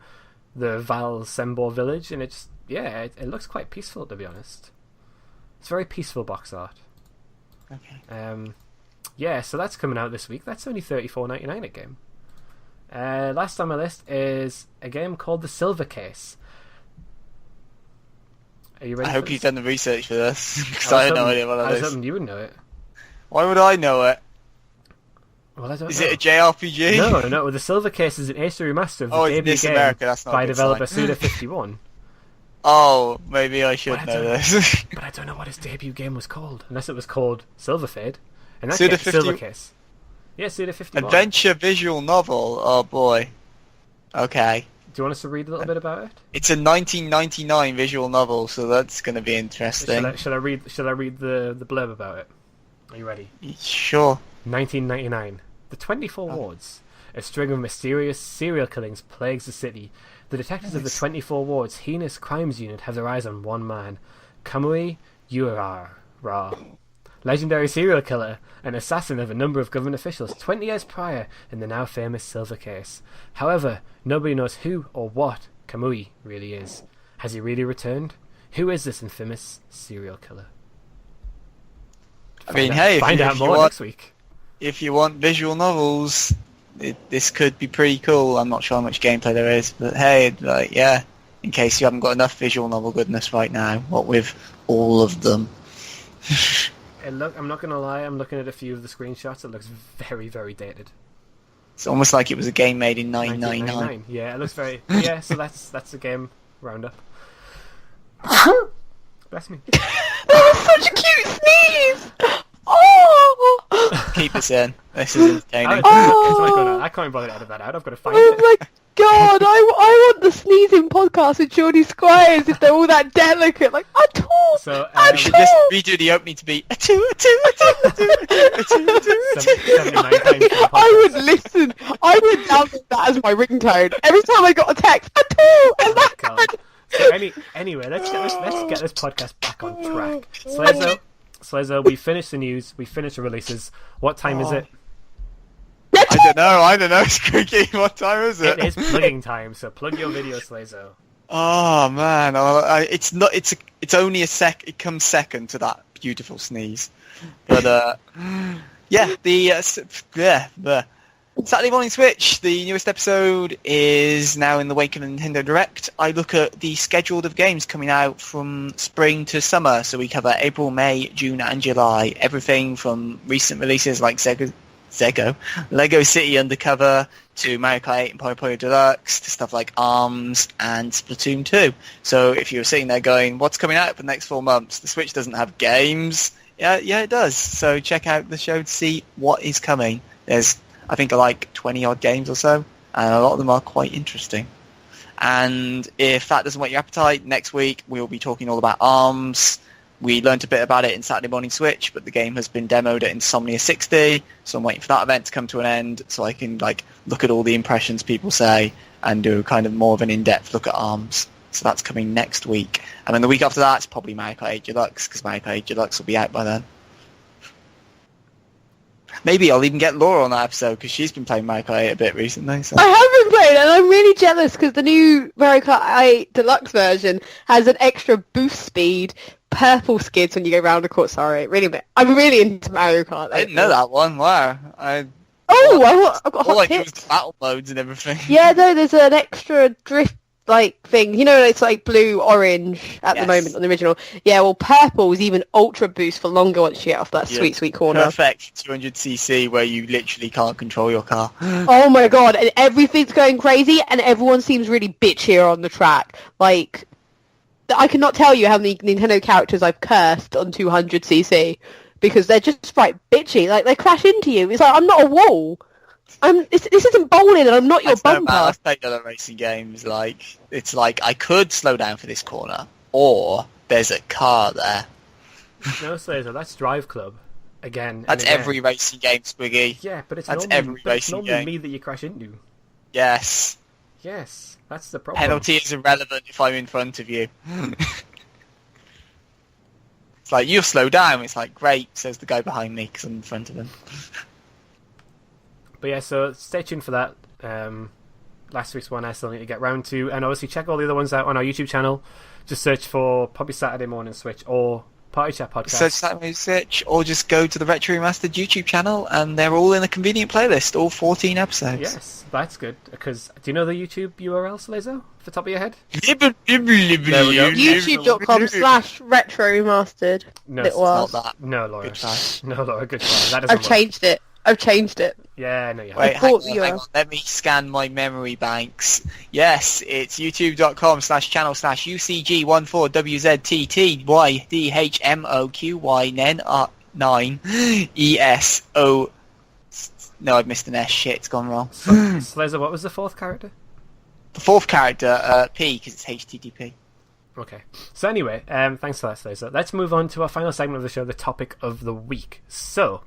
the Valsembor village. And it looks quite peaceful, to be honest. It's very peaceful box art. Okay. Yeah, so that's coming out this week. That's only $34.99 a game. Last on my list is a game called The Silver Case. Are you ready? I hope you've done the research for this, because I have no idea what that is. I was hoping you would know it. Why would I know it? Well, I don't know. Is it a JRPG? No. The Silver Case is an HD remaster of the it's debut Miss game America. That's not by a good developer sign. Suda51. Oh, maybe I should know this. But I don't know what his debut game was called, unless it was called Silverfade. And that's Suda50... Silver Case. Yeah, Suda51. Adventure visual novel. Oh boy. Okay. Do you want us to read a little bit about it? It's a 1999 visual novel, so that's going to be interesting. Shall I read the blurb about it? Are you ready? Sure. 1999. The 24 wards. A string of mysterious serial killings plagues the city. The detectives of the 24 wards heinous crimes unit have their eyes on one man, Kamui Urara. Legendary serial killer, an assassin of a number of government officials 20 years prior in the now famous Silver Case. However, nobody knows who or what Kamui really is. Has he really returned? Who is this infamous serial killer? Find out more next week. If you want visual novels, this could be pretty cool. I'm not sure how much gameplay there is, but hey, in case you haven't got enough visual novel goodness right now, what with all of them. I'm not going to lie, I'm looking at a few of the screenshots. It looks very, very dated. It's almost like it was a game made in 1999. Yeah, it looks very... Yeah, so that's a game roundup. Bless me. That was such a cute sneeze! Oh! Keep this in. This is entertaining. I can't bother to edit that out. I've got to find it. Oh my god, I want the sneezing podcast with Geordie Squires if they're all that delicate? Like, at all. So, We should just redo the opening to be a two, a two, a two, a two, a two, a two, a two. 79 times for the I would podcast. listen. I would download that as my ringtone. Every time I got a text, at all. And that God. So anyway, let's get this podcast back on track. Slazo, we finished the news, we finished the releases. What time is it? I don't know, Squiggy. What time is it? It is plugging time, so plug your video, Slazo. Oh man, it's not. It's only a sec. It comes second to that beautiful sneeze. But yeah, the Saturday morning Switch. The newest episode is now in the wake of the Nintendo Direct. I look at the schedule of games coming out from spring to summer. So we cover April, May, June, and July. Everything from recent releases like Lego City Undercover to Mario Kart 8 and Puyo Puyo Deluxe to stuff like ARMS and Splatoon 2. So if you're sitting there going, what's coming out for the next 4 months? The Switch doesn't have games. Yeah, it does. So check out the show to see what is coming. There's, I think, like 20-odd games or so, and a lot of them are quite interesting. And if that doesn't whet your appetite, next week we'll be talking all about ARMS. We learnt a bit about it in Saturday Morning Switch, but the game has been demoed at Insomnia 60, so I'm waiting for that event to come to an end so I can look at all the impressions people say and do kind of more of an in-depth look at ARMS. So that's coming next week. And then the week after that, it's probably Mario Kart 8 Deluxe, because Mario Kart 8 Deluxe will be out by then. Maybe I'll even get Laura on that episode, because she's been playing Mario Kart 8 a bit recently. So. I have been playing, and I'm really jealous because the new Mario Kart 8 Deluxe version has an extra boost speed, purple skids when you go round the course. Sorry, I'm really into Mario Kart. I didn't know that one. Wow. I've got All I hot knew was tips. the battle modes and everything. Yeah, no, there's an extra drift thing. You know, it's like blue, orange at the Yes. moment on the original. Yeah, well, purple is even ultra boost for longer once you get off that Yeah. sweet corner. Perfect 200cc where you literally can't control your car. Oh my god, and everything's going crazy, and everyone seems really bitchier on the track. Like, I cannot tell you how many Nintendo characters I've cursed on 200cc because they're just right bitchy. Like, they crash into you. It's like, I'm not a wall. This isn't bowling, and I'm not your bumper. I've played other racing games. It's like I could slow down for this corner, or there's a car there. No, Slazo, that's Drive Club. Again. That's and again. every racing game, Squiggy. Yeah, but it's That's normally, every racing game. me that you crash into. Yes. Yes, that's the problem. Penalty is irrelevant if I'm in front of you. It's like, you'll slow down. It's like, great, says the guy behind me because I'm in front of him. But yeah, so stay tuned for that. Last week's one I still need to get round to, and obviously check all the other ones out on our YouTube channel. Just search for probably Saturday Morning Switch or Party Chat Podcast. Search Saturday Switch, or just go to the Retro Remastered YouTube channel, and they're all in a convenient playlist, all 14 episodes. Yes, that's good. Because do you know the YouTube URL, Slazo, off the top of your head? There we go. YouTube.com/retro remastered. No, It it's was. Not that. No, Laura. Good try. No, Laura. Good try. That doesn't I've work. changed it. Yeah, no, you Wait, haven't. hang thought on, you hang were. on. Let me scan my memory banks. Yes, it's youtube.com/channel/UCG14WZTTYDHMOQY9ESO. No, I've missed an S. Shit, it's gone wrong. Slazo, what was the fourth character? The fourth character, P, because it's HTTP. Okay. So anyway, thanks for that, Slazo. Let's move on to our final segment of the show, the topic of the week. So,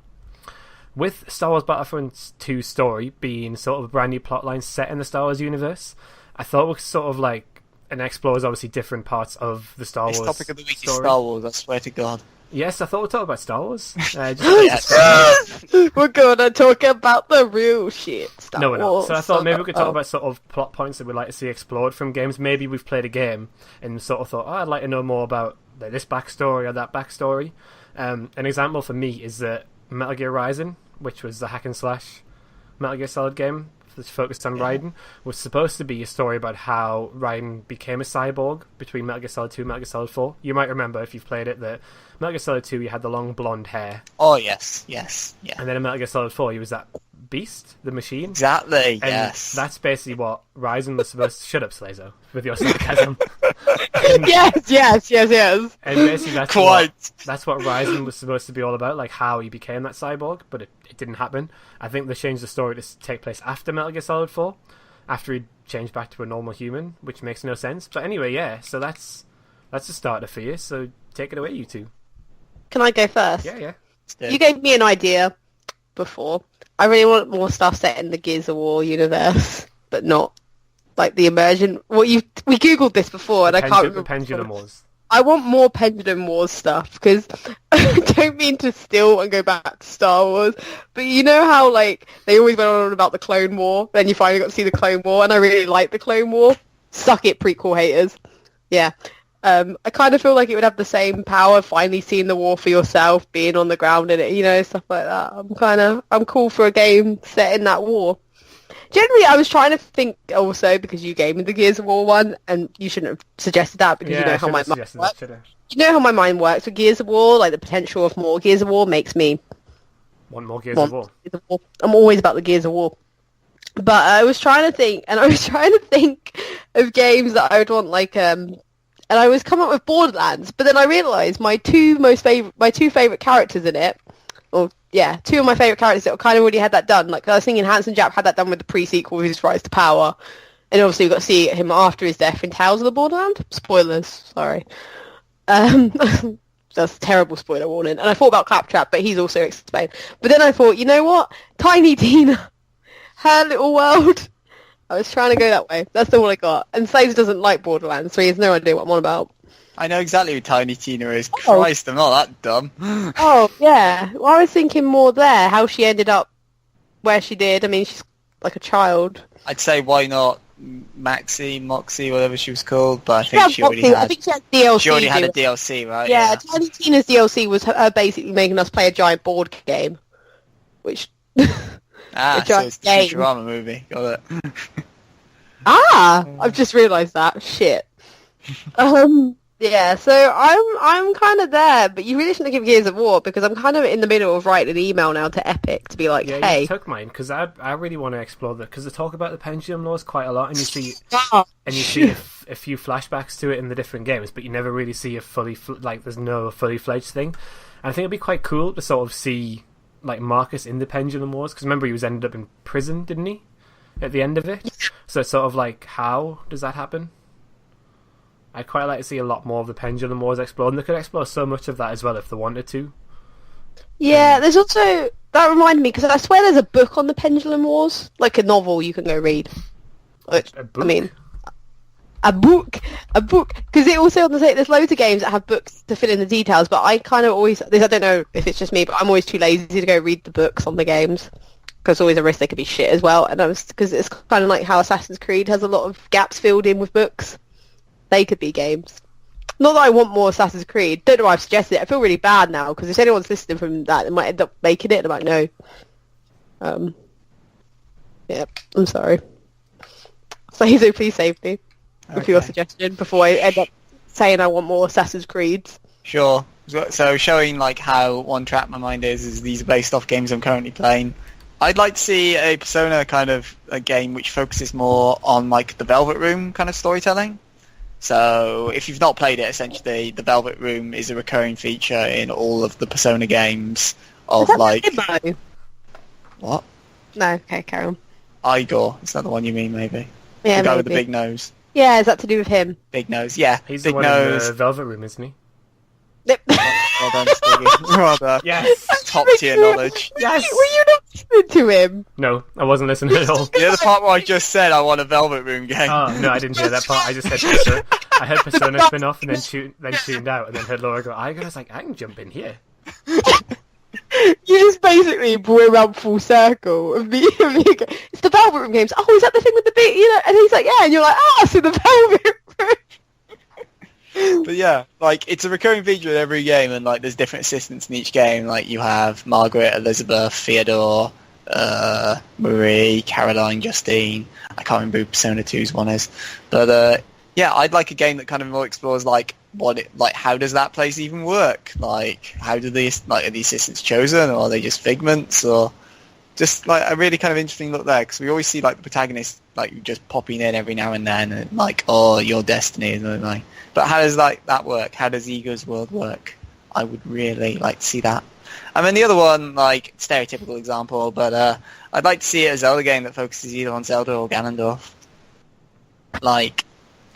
with Star Wars Battlefront 2 story being sort of a brand new plotline set in the Star Wars universe, I thought we could sort of and explores obviously different parts of the Star This Wars topic of the week story. is Star Wars, I swear to God. Yes, I thought we'd talk about Star Wars. Yes. We're gonna talk about the real shit. Star No, we're not. Wars. So I thought maybe we could talk Oh. about sort of plot points that we'd like to see explored from games. Maybe we've played a game and sort of thought, I'd like to know more about this backstory or that backstory. An example for me is that Metal Gear Rising, which was the hack and slash Metal Gear Solid game that's focused on Raiden, was supposed to be a story about how Raiden became a cyborg between Metal Gear Solid 2 and Metal Gear Solid 4. You might remember, if you've played it, that Metal Gear Solid 2 you had the long blonde hair, Oh, yes, yeah. and then in Metal Gear Solid 4 he was that beast, the machine. Exactly, And yes. that's basically what Ryzen was supposed to... Shut up, Slazo, with your sarcasm. Yes. And basically that's Quite. that's what Ryzen was supposed to be all about, like how he became that cyborg, but it didn't happen. I think they changed the story to take place after Metal Gear Solid 4, after he changed back to a normal human, which makes no sense. But anyway, yeah. So that's a starter for you. So take it away, you two. Can I go first? Yeah. You gave me an idea before. I really want more stuff set in the Gears of War universe, but not like the immersion. We googled this before, and I can't remember. The Pendulum Wars. I want more Pendulum Wars stuff, because I don't mean to steal and go back to Star Wars, but you know how like they always went on about the Clone War, then you finally got to see the Clone War, and I really like the Clone War. Suck it, prequel haters. Yeah. I kind of feel like it would have the same power, finally seeing the war for yourself, being on the ground in it, you know, stuff like that. I'm cool for a game set in that war. Generally, I was trying to think also, because you gave me the Gears of War one, and you shouldn't have suggested that, because you know how my mind works. You know how my mind works with Gears of War, like the potential of more Gears of War makes me want more Gears of War. I'm always about the Gears of War. But I was trying to think, of games that I would want, like, and I was coming up with Borderlands, but then I realised my two favourite characters in it, two of my favourite characters that kind of already had that done. Like, I was thinking Handsome Jack had that done with the pre-sequel, his Rise to Power, and obviously we got to see him after his death in Tales of the Borderland. Spoilers, sorry. That's a terrible spoiler warning. And I thought about Claptrap, but he's also explained. But then I thought, you know what? Tiny Tina, her little world. I was trying to go that way. That's the one I got. And Slazo doesn't like Borderlands, so he has no idea what I'm on about. I know exactly who Tiny Tina is. Christ, I'm not that dumb. Oh, yeah. Well, I was thinking more there, how she ended up where she did. I mean, she's like a child. I'd say why not Moxie, whatever she was called, but I think she already had DLC. She already had a DLC, right? Yeah, Tiny Tina's DLC was her basically making us play a giant board game, which... so it's the Futurama movie. Got it. I've just realised that. Shit. Yeah, so I'm kind of there, but you really shouldn't give Gears of War, because I'm kind of in the middle of writing an email now to Epic to be like, hey. You took mine, because I really want to explore that, because they talk about the Pendulum Laws quite a lot, and you see a few flashbacks to it in the different games, but you never really see a there's no fully fledged thing. And I think it'd be quite cool to sort of see like Marcus in the Pendulum Wars, because remember he was ended up in prison, didn't he, at the end of it? So it's sort of like, how does that happen? I'd quite like to see a lot more of the Pendulum Wars explored, and they could explore so much of that as well if they wanted to. Yeah, there's also, that reminded me, because I swear there's a book on the Pendulum Wars, like a novel you can go read. A book? I mean, a book, because it also, there's loads of games that have books to fill in the details, but I kind of always, I don't know if it's just me, but I'm always too lazy to go read the books on the games, because it's always a risk they could be shit as well, and because it's kind of like how Assassin's Creed has a lot of gaps filled in with books. They could be games. Not that I want more Assassin's Creed. Don't know why I've suggested it. I feel really bad now, because if anyone's listening from that, they might end up making it, and I'm like, no. Yeah, I'm sorry. Slazo, please save me with your suggestion before I end up saying I want more Assassin's Creeds. Sure. So showing like how one track my mind is these are based off games I'm currently playing. I'd like to see a Persona kind of a game which focuses more on like the Velvet Room kind of storytelling. So if you've not played it, essentially, the Velvet Room is a recurring feature in all of the Persona games of like... Limbo? What? No, okay, carry on. Igor. Is that the one you mean, maybe? Yeah, the guy with the big nose. Yeah, is that to do with him? Big nose, yeah. He's big the one nose. in the Velvet Room, isn't he? Well done, Squiggy. Well done. Yes. Top tier knowledge. Yes. Were you not listening to him? No, I wasn't listening at all. The other part where I just said I want a Velvet Room game. Oh, no, I didn't hear that part. I just said Persona. I heard Persona spin off and then tuned out, and then heard Laura go, I was like, I can jump in here. You just basically brought around full circle of me. It's the Velvet Room games. Oh, is that the thing with the big, you know? And he's like, yeah, and you're like, so the Velvet Room. But yeah, like it's a recurring feature in every game, and like there's different assistants in each game. Like you have Margaret, Elizabeth, Theodore, Marie, Caroline, Justine. I can't remember who Persona 2's one is, but yeah, I'd like a game that kind of more explores like how does that place even work? Like how do are the assistants chosen, or are they just figments, or just like a really kind of interesting look there? Because we always see like the protagonist like just popping in every now and then, and like, oh, your destiny, and like. But how does that work? How does Ego's world work? I would really like to see that. And then the other one, like stereotypical example, but I'd like to see a Zelda game that focuses either on Zelda or Ganondorf. Like,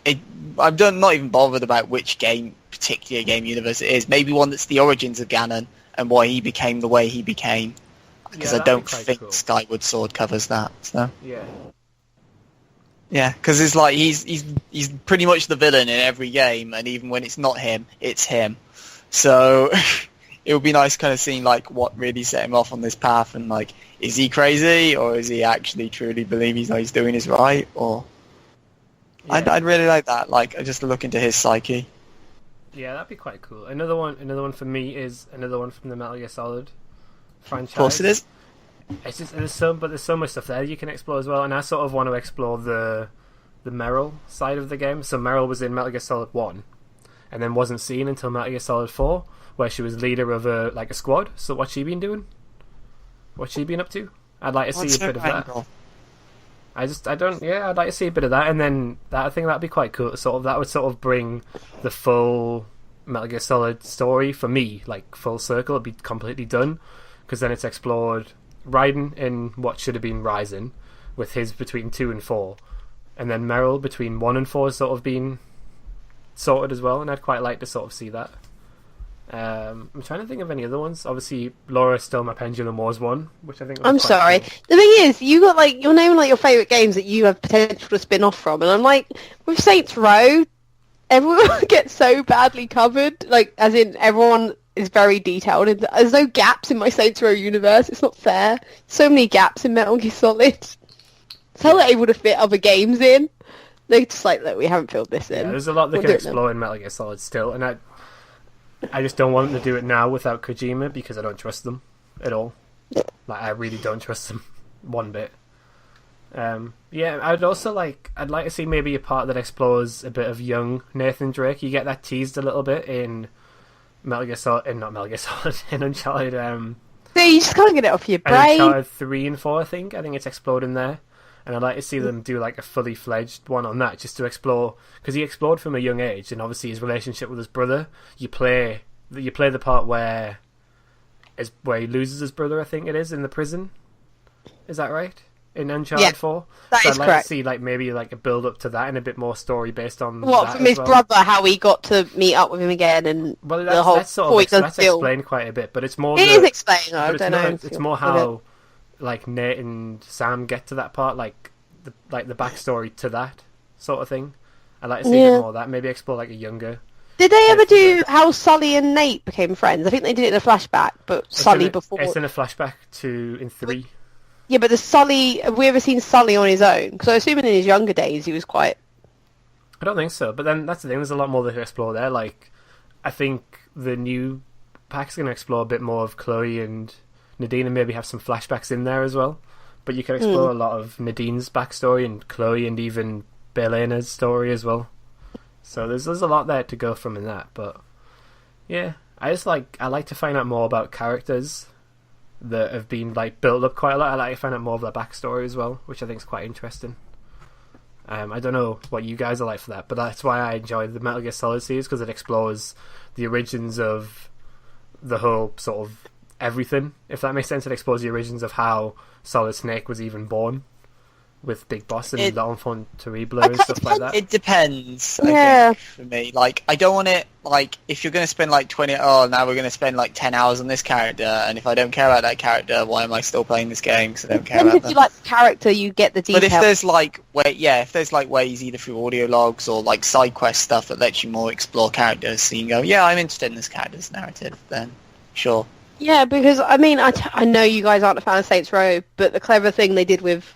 I'm not even bothered about which particular game universe it is. Maybe one that's the origins of Ganon and why he became the way he became. Because I don't think cool. Skyward Sword covers that. So yeah, because it's like he's pretty much the villain in every game, and even when it's not him, it's him. So it would be nice kind of seeing like what really set him off on this path, and like, is he crazy or is he actually truly believe he's doing is right? Or I'd really like that, like just to look into his psyche. Yeah, that'd be quite cool. Another one for me is another one from the Metal Gear Solid franchise. Of course it is. It's just there's so much stuff there you can explore as well, and I sort of want to explore the Meryl side of the game. So Meryl was in Metal Gear Solid 1, and then wasn't seen until Metal Gear Solid 4, where she was leader of a squad. So what's she been doing? What's she been up to? I'd like to see a bit of that. I'd like to see a bit of that, and then I think that'd be quite cool. That would sort of bring the full Metal Gear Solid story for me, like full circle. It'd be completely done, because then it's explored Raiden in what should have been Ryzen, with his between 2 and 4, and then Meryl between 1 and 4 has sort of been sorted as well, and I'd quite like to sort of see that. I'm trying to think of any other ones. Obviously, Laura Still My Pendulum Wars one, which I think was I'm quite sorry. cool. The thing is, you got like you're naming like your favourite games that you have potential to spin off from, and I'm like, with Saints Row, everyone gets so badly covered. Like, as in, everyone is very detailed. There's no gaps in my Saints Row universe. It's not fair. So many gaps in Metal Gear Solid. It's how they're able to fit other games in. They're just like, look, we haven't filled this in. Yeah, there's a lot they can explore in Metal Gear Solid still, and I just don't want them to do it now without Kojima, because I don't trust them at all. Like, I really don't trust them one bit. I'd like to see maybe a part that explores a bit of young Nathan Drake. You get that teased a little bit in Metal Gear Solid, not Metal Gear Solid, in Uncharted. So you just can't get it off your brain. Uncharted 3 and 4, I think it's explored in there. And I'd like to see them do like a fully fledged one on that, just to explore, because he explored from a young age, and obviously his relationship with his brother. You play the part where he loses his brother, I think it is, in the prison. Is that right? In Uncharted 4? That so is I'd like correct. to see like maybe like a build up to that, and a bit more story based on what that from his brother, how he got to meet up with him again, and the whole that's explained quite a bit, but it's more. It is explained. I don't know. It's more how like Nate and Sam get to that part, like the backstory to that sort of thing. I'd like to see a bit more of that. Maybe explore like a younger. Did they ever do how Sully and Nate became friends? I think they did it in a flashback, but Sully before. It's in a flashback in 3. Yeah, but have we ever seen Sully on his own? Because I assume in his younger days he was quite. I don't think so, but then that's the thing. There's a lot more to explore there. Like, I think the new pack's going to explore a bit more of Chloe and Nadine, and maybe have some flashbacks in there as well. But you can explore a lot of Nadine's backstory, and Chloe, and even Belena's story as well. So there's a lot there to go from in that. But yeah, I like to find out more about characters that have been like built up quite a lot. I like to find out more of their backstory as well, which I think is quite interesting. I don't know what you guys are like for that, but that's why I enjoy the Metal Gear Solid series, because it explores the origins of the whole sort of everything, if that makes sense. It explores the origins of how Solid Snake was even born, with Big Boss and L'Enfant Terrible and stuff like that. It depends, I think, for me. Like, I don't want it, like, if you're going to spend like now we're going to spend like 10 hours on this character, and if I don't care about that character, why am I still playing this game? Because I don't care about them. If you like the character, you get the detail. But if there's ways either through audio logs or like side quest stuff that lets you more explore characters, so you can go, yeah, I'm interested in this character's narrative, then sure. Yeah, because I mean, I know you guys aren't a fan of Saints Row, but the clever thing they did with,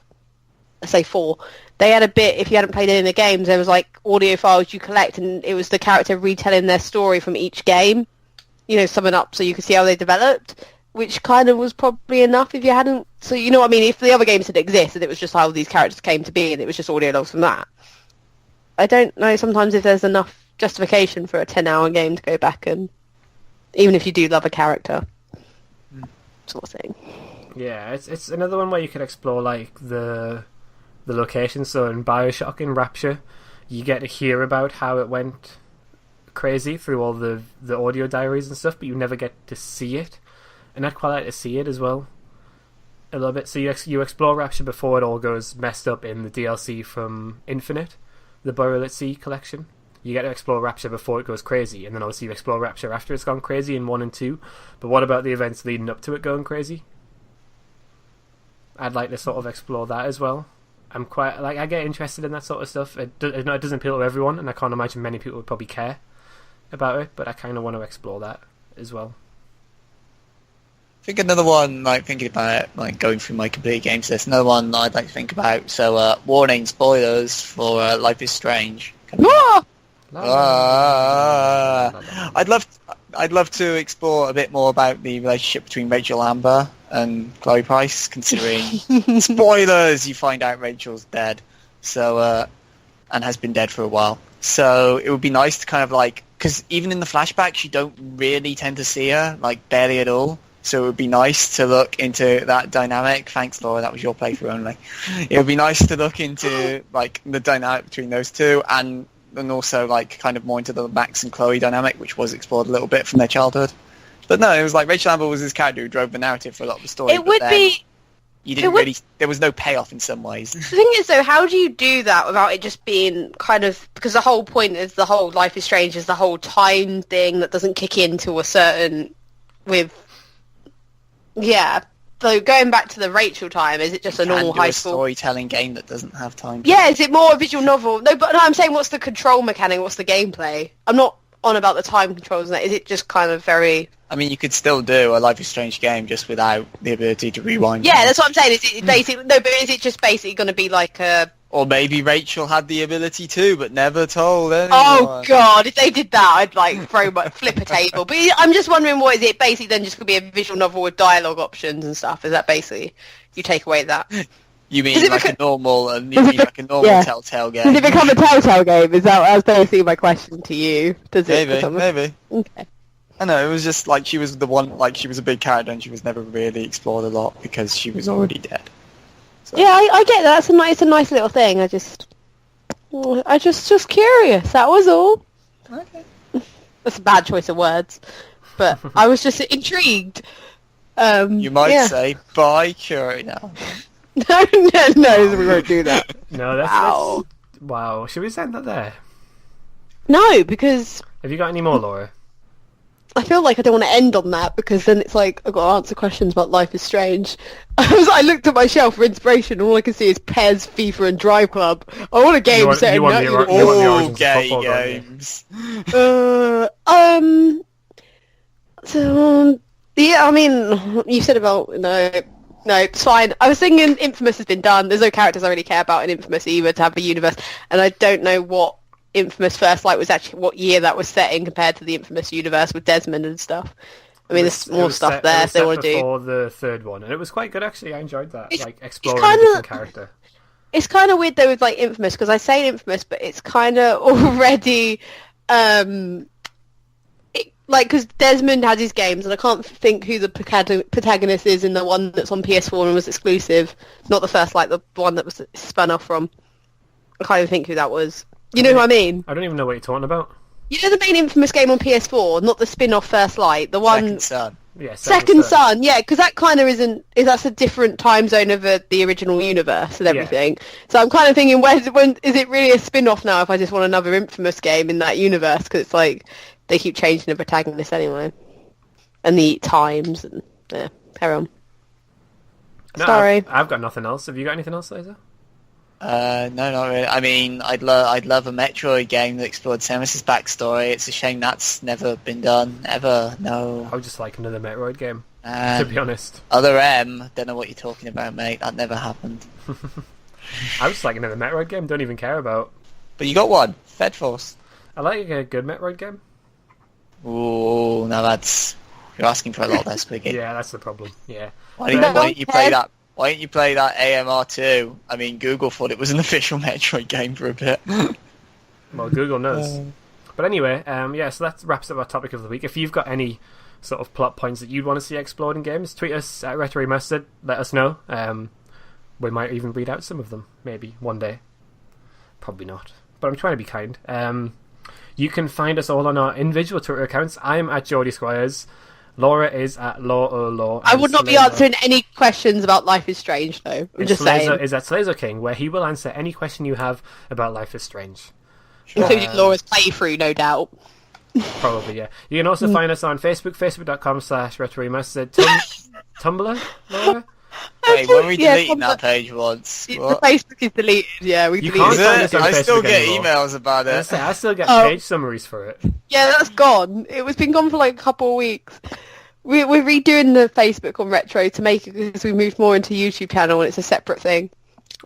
say 4, they had a bit, if you hadn't played any of the games, there was like audio files you collect, and it was the character retelling their story from each game, summing up so you could see how they developed, which kind of was probably enough if you hadn't. So you know what I mean, if the other games didn't exist and it was just how these characters came to be and it was just audio logs from that, I don't know sometimes if there's enough justification for a 10-hour game to go back, and even if you do love a character sort of thing. Yeah, it's another one where you could explore like the location. So in Bioshock, in Rapture, you get to hear about how it went crazy through all the audio diaries and stuff, but you never get to see it, and I'd quite like to see it as well a little bit. So you explore Rapture before it all goes messed up in the DLC from Infinite, the Burial at Sea collection. You get to explore Rapture before it goes crazy, and then obviously you explore Rapture after it's gone crazy in 1 and 2. But what about the events leading up to it going crazy? I'd like to sort of explore that as well. I'm quite I get interested in that sort of stuff. It doesn't appeal to everyone, and I can't imagine many people would probably care about it. But I kind of want to explore that as well. I think another one, like thinking about it, like going through my complete games list. Another one I'd like to think about. So, warning, spoilers for Life is Strange. I'd love to explore a bit more about the relationship between Rachel Amber and Chloe Price, considering spoilers, you find out Rachel's dead, so and has been dead for a while. So it would be nice to kind of like, because even in the flashbacks you don't really tend to see her, like barely at all. So it would be nice to look into that dynamic. Thanks, Laura. That was your playthrough only. It would be nice to look into like the dynamic between those two, and also like kind of more into the Max and Chloe dynamic, which was explored a little bit from their childhood. But no, it was like Rachel Amber was this character who drove the narrative for a lot of the story. It would be. You didn't really. There was no payoff in some ways. The thing is, though, how do you do that without it just being kind of, because the whole point is the whole Life is Strange is the whole time thing that doesn't kick into a certain Yeah. So going back to the Rachel time, is it just a normal high school storytelling game that doesn't have time? Yeah, is it more a visual novel? No, I'm saying what's the control mechanic? What's the gameplay? I'm not on about the time controls and that. Is it just kind of very? I mean, you could still do a Life is Strange game just without the ability to rewind. Yeah, that's what I'm saying. Is it basically but is it just basically going to be like a? Or maybe Rachel had the ability to, but never told anyone. Oh God! If they did that, I'd like flip a table. But I'm just wondering, what is it basically then? Just going to be a visual novel with dialogue options and stuff? Is that basically you take away that? You mean like a normal Telltale game? Does it become a Telltale game? Is that basically my question to you? Does it? Maybe. Okay. I know, it was just like she was the one, like she was a big character and she was never really explored a lot because she was already dead. So. Yeah, I get that. It's a nice little thing. I just curious. That was all. Okay. That's a bad choice of words, but I was just intrigued. You might say, "Bye, Curie." No, we won't do that. No, that's wow. Should we send that there? No, because have you got any more, Laura? I feel like I don't want to end on that because then it's like I've got to answer questions about Life is Strange. I looked at my shelf for inspiration and all I can see is Pez, FIFA and Drive Club. I want a game set in that universe. Gay games. So, yeah, I mean, you said about, no, it's fine. I was thinking Infamous has been done. There's no characters I really care about in Infamous either to have a universe, and I don't know what Infamous First Light was actually, what year that was set in compared to the Infamous universe with Desmond and stuff. I mean, there's more stuff there if they want to do. Before the third one, and it was quite good actually. I enjoyed that, like exploring a different character. It's kind of weird though with like Infamous, because I say Infamous, but it's kind of already because Desmond has his games, and I can't think who the protagonist is in the one that's on PS4 and was exclusive. Not the First Light, the one that was spun off from. I can't even think who that was. You know who I mean? I don't even know what you're talking about. You know the main Infamous game on PS4, not the spin-off First Light, the one... Second Son. Yeah, Second Son, yeah, because that kind of that's a different time zone of the original universe and everything. Yeah. So I'm kind of thinking, when is it really a spin-off now if I just want another Infamous game in that universe? Because it's like, they keep changing the protagonist anyway. And the times, and yeah, carry on. No, Sorry. I've got nothing else. Have you got anything else, Laser? No, not really. I mean, I'd love a Metroid game that explored Samus's backstory. It's a shame that's never been done, ever. No. I would just like another Metroid game, to be honest. Other M, don't know what you're talking about, mate. That never happened. I would just like another Metroid game, don't even care about. But you got one, Fed Force. I like a good Metroid game. Ooh, now you're asking for a lot there, Squiggy. Yeah, that's the problem, yeah. Why don't you play that? Why don't you play that AMR2? I mean, Google thought it was an official Metroid game for a bit. Well, Google knows. But anyway, so that wraps up our topic of the week. If you've got any sort of plot points that you'd want to see explored in games, tweet us at Retro Remastered. Let us know. We might even read out some of them, maybe, one day. Probably not. But I'm trying to be kind. You can find us all on our individual Twitter accounts. I'm at Geordie Squires. Laura is at Law. I would not be answering any questions about Life is Strange, though. I'm just saying. Is at Slazo King, where he will answer any question you have about Life is Strange. Including Laura's playthrough, no doubt. Probably, yeah. You can also find us on Facebook, facebook.com/RetroRemastered. Tumblr, Laura? Wait, when we deleting that page once? The Facebook is deleted, yeah. We You deleted can't it. find us on I still Facebook get anymore. emails about it. I still get page summaries for it. Yeah, that's gone. It was been gone for like a couple of weeks. We're redoing the Facebook on Retro to make it because we moved more into YouTube channel and it's a separate thing.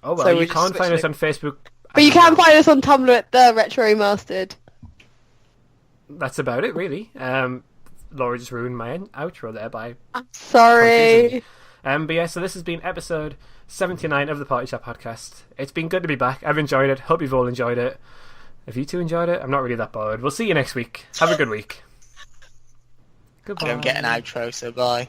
Oh, well, So you we're just can't find us switching on Facebook. But you can find us on Tumblr at the Retro Remastered. That's about it, really. Laura just ruined my outro there by... I'm sorry. But yeah, so this has been episode 79 of the Party Chat podcast. It's been good to be back. I've enjoyed it. Hope you've all enjoyed it. If you two enjoyed it, I'm not really that bothered. We'll see you next week. Have a good week. Goodbye. I don't get an outro, so bye.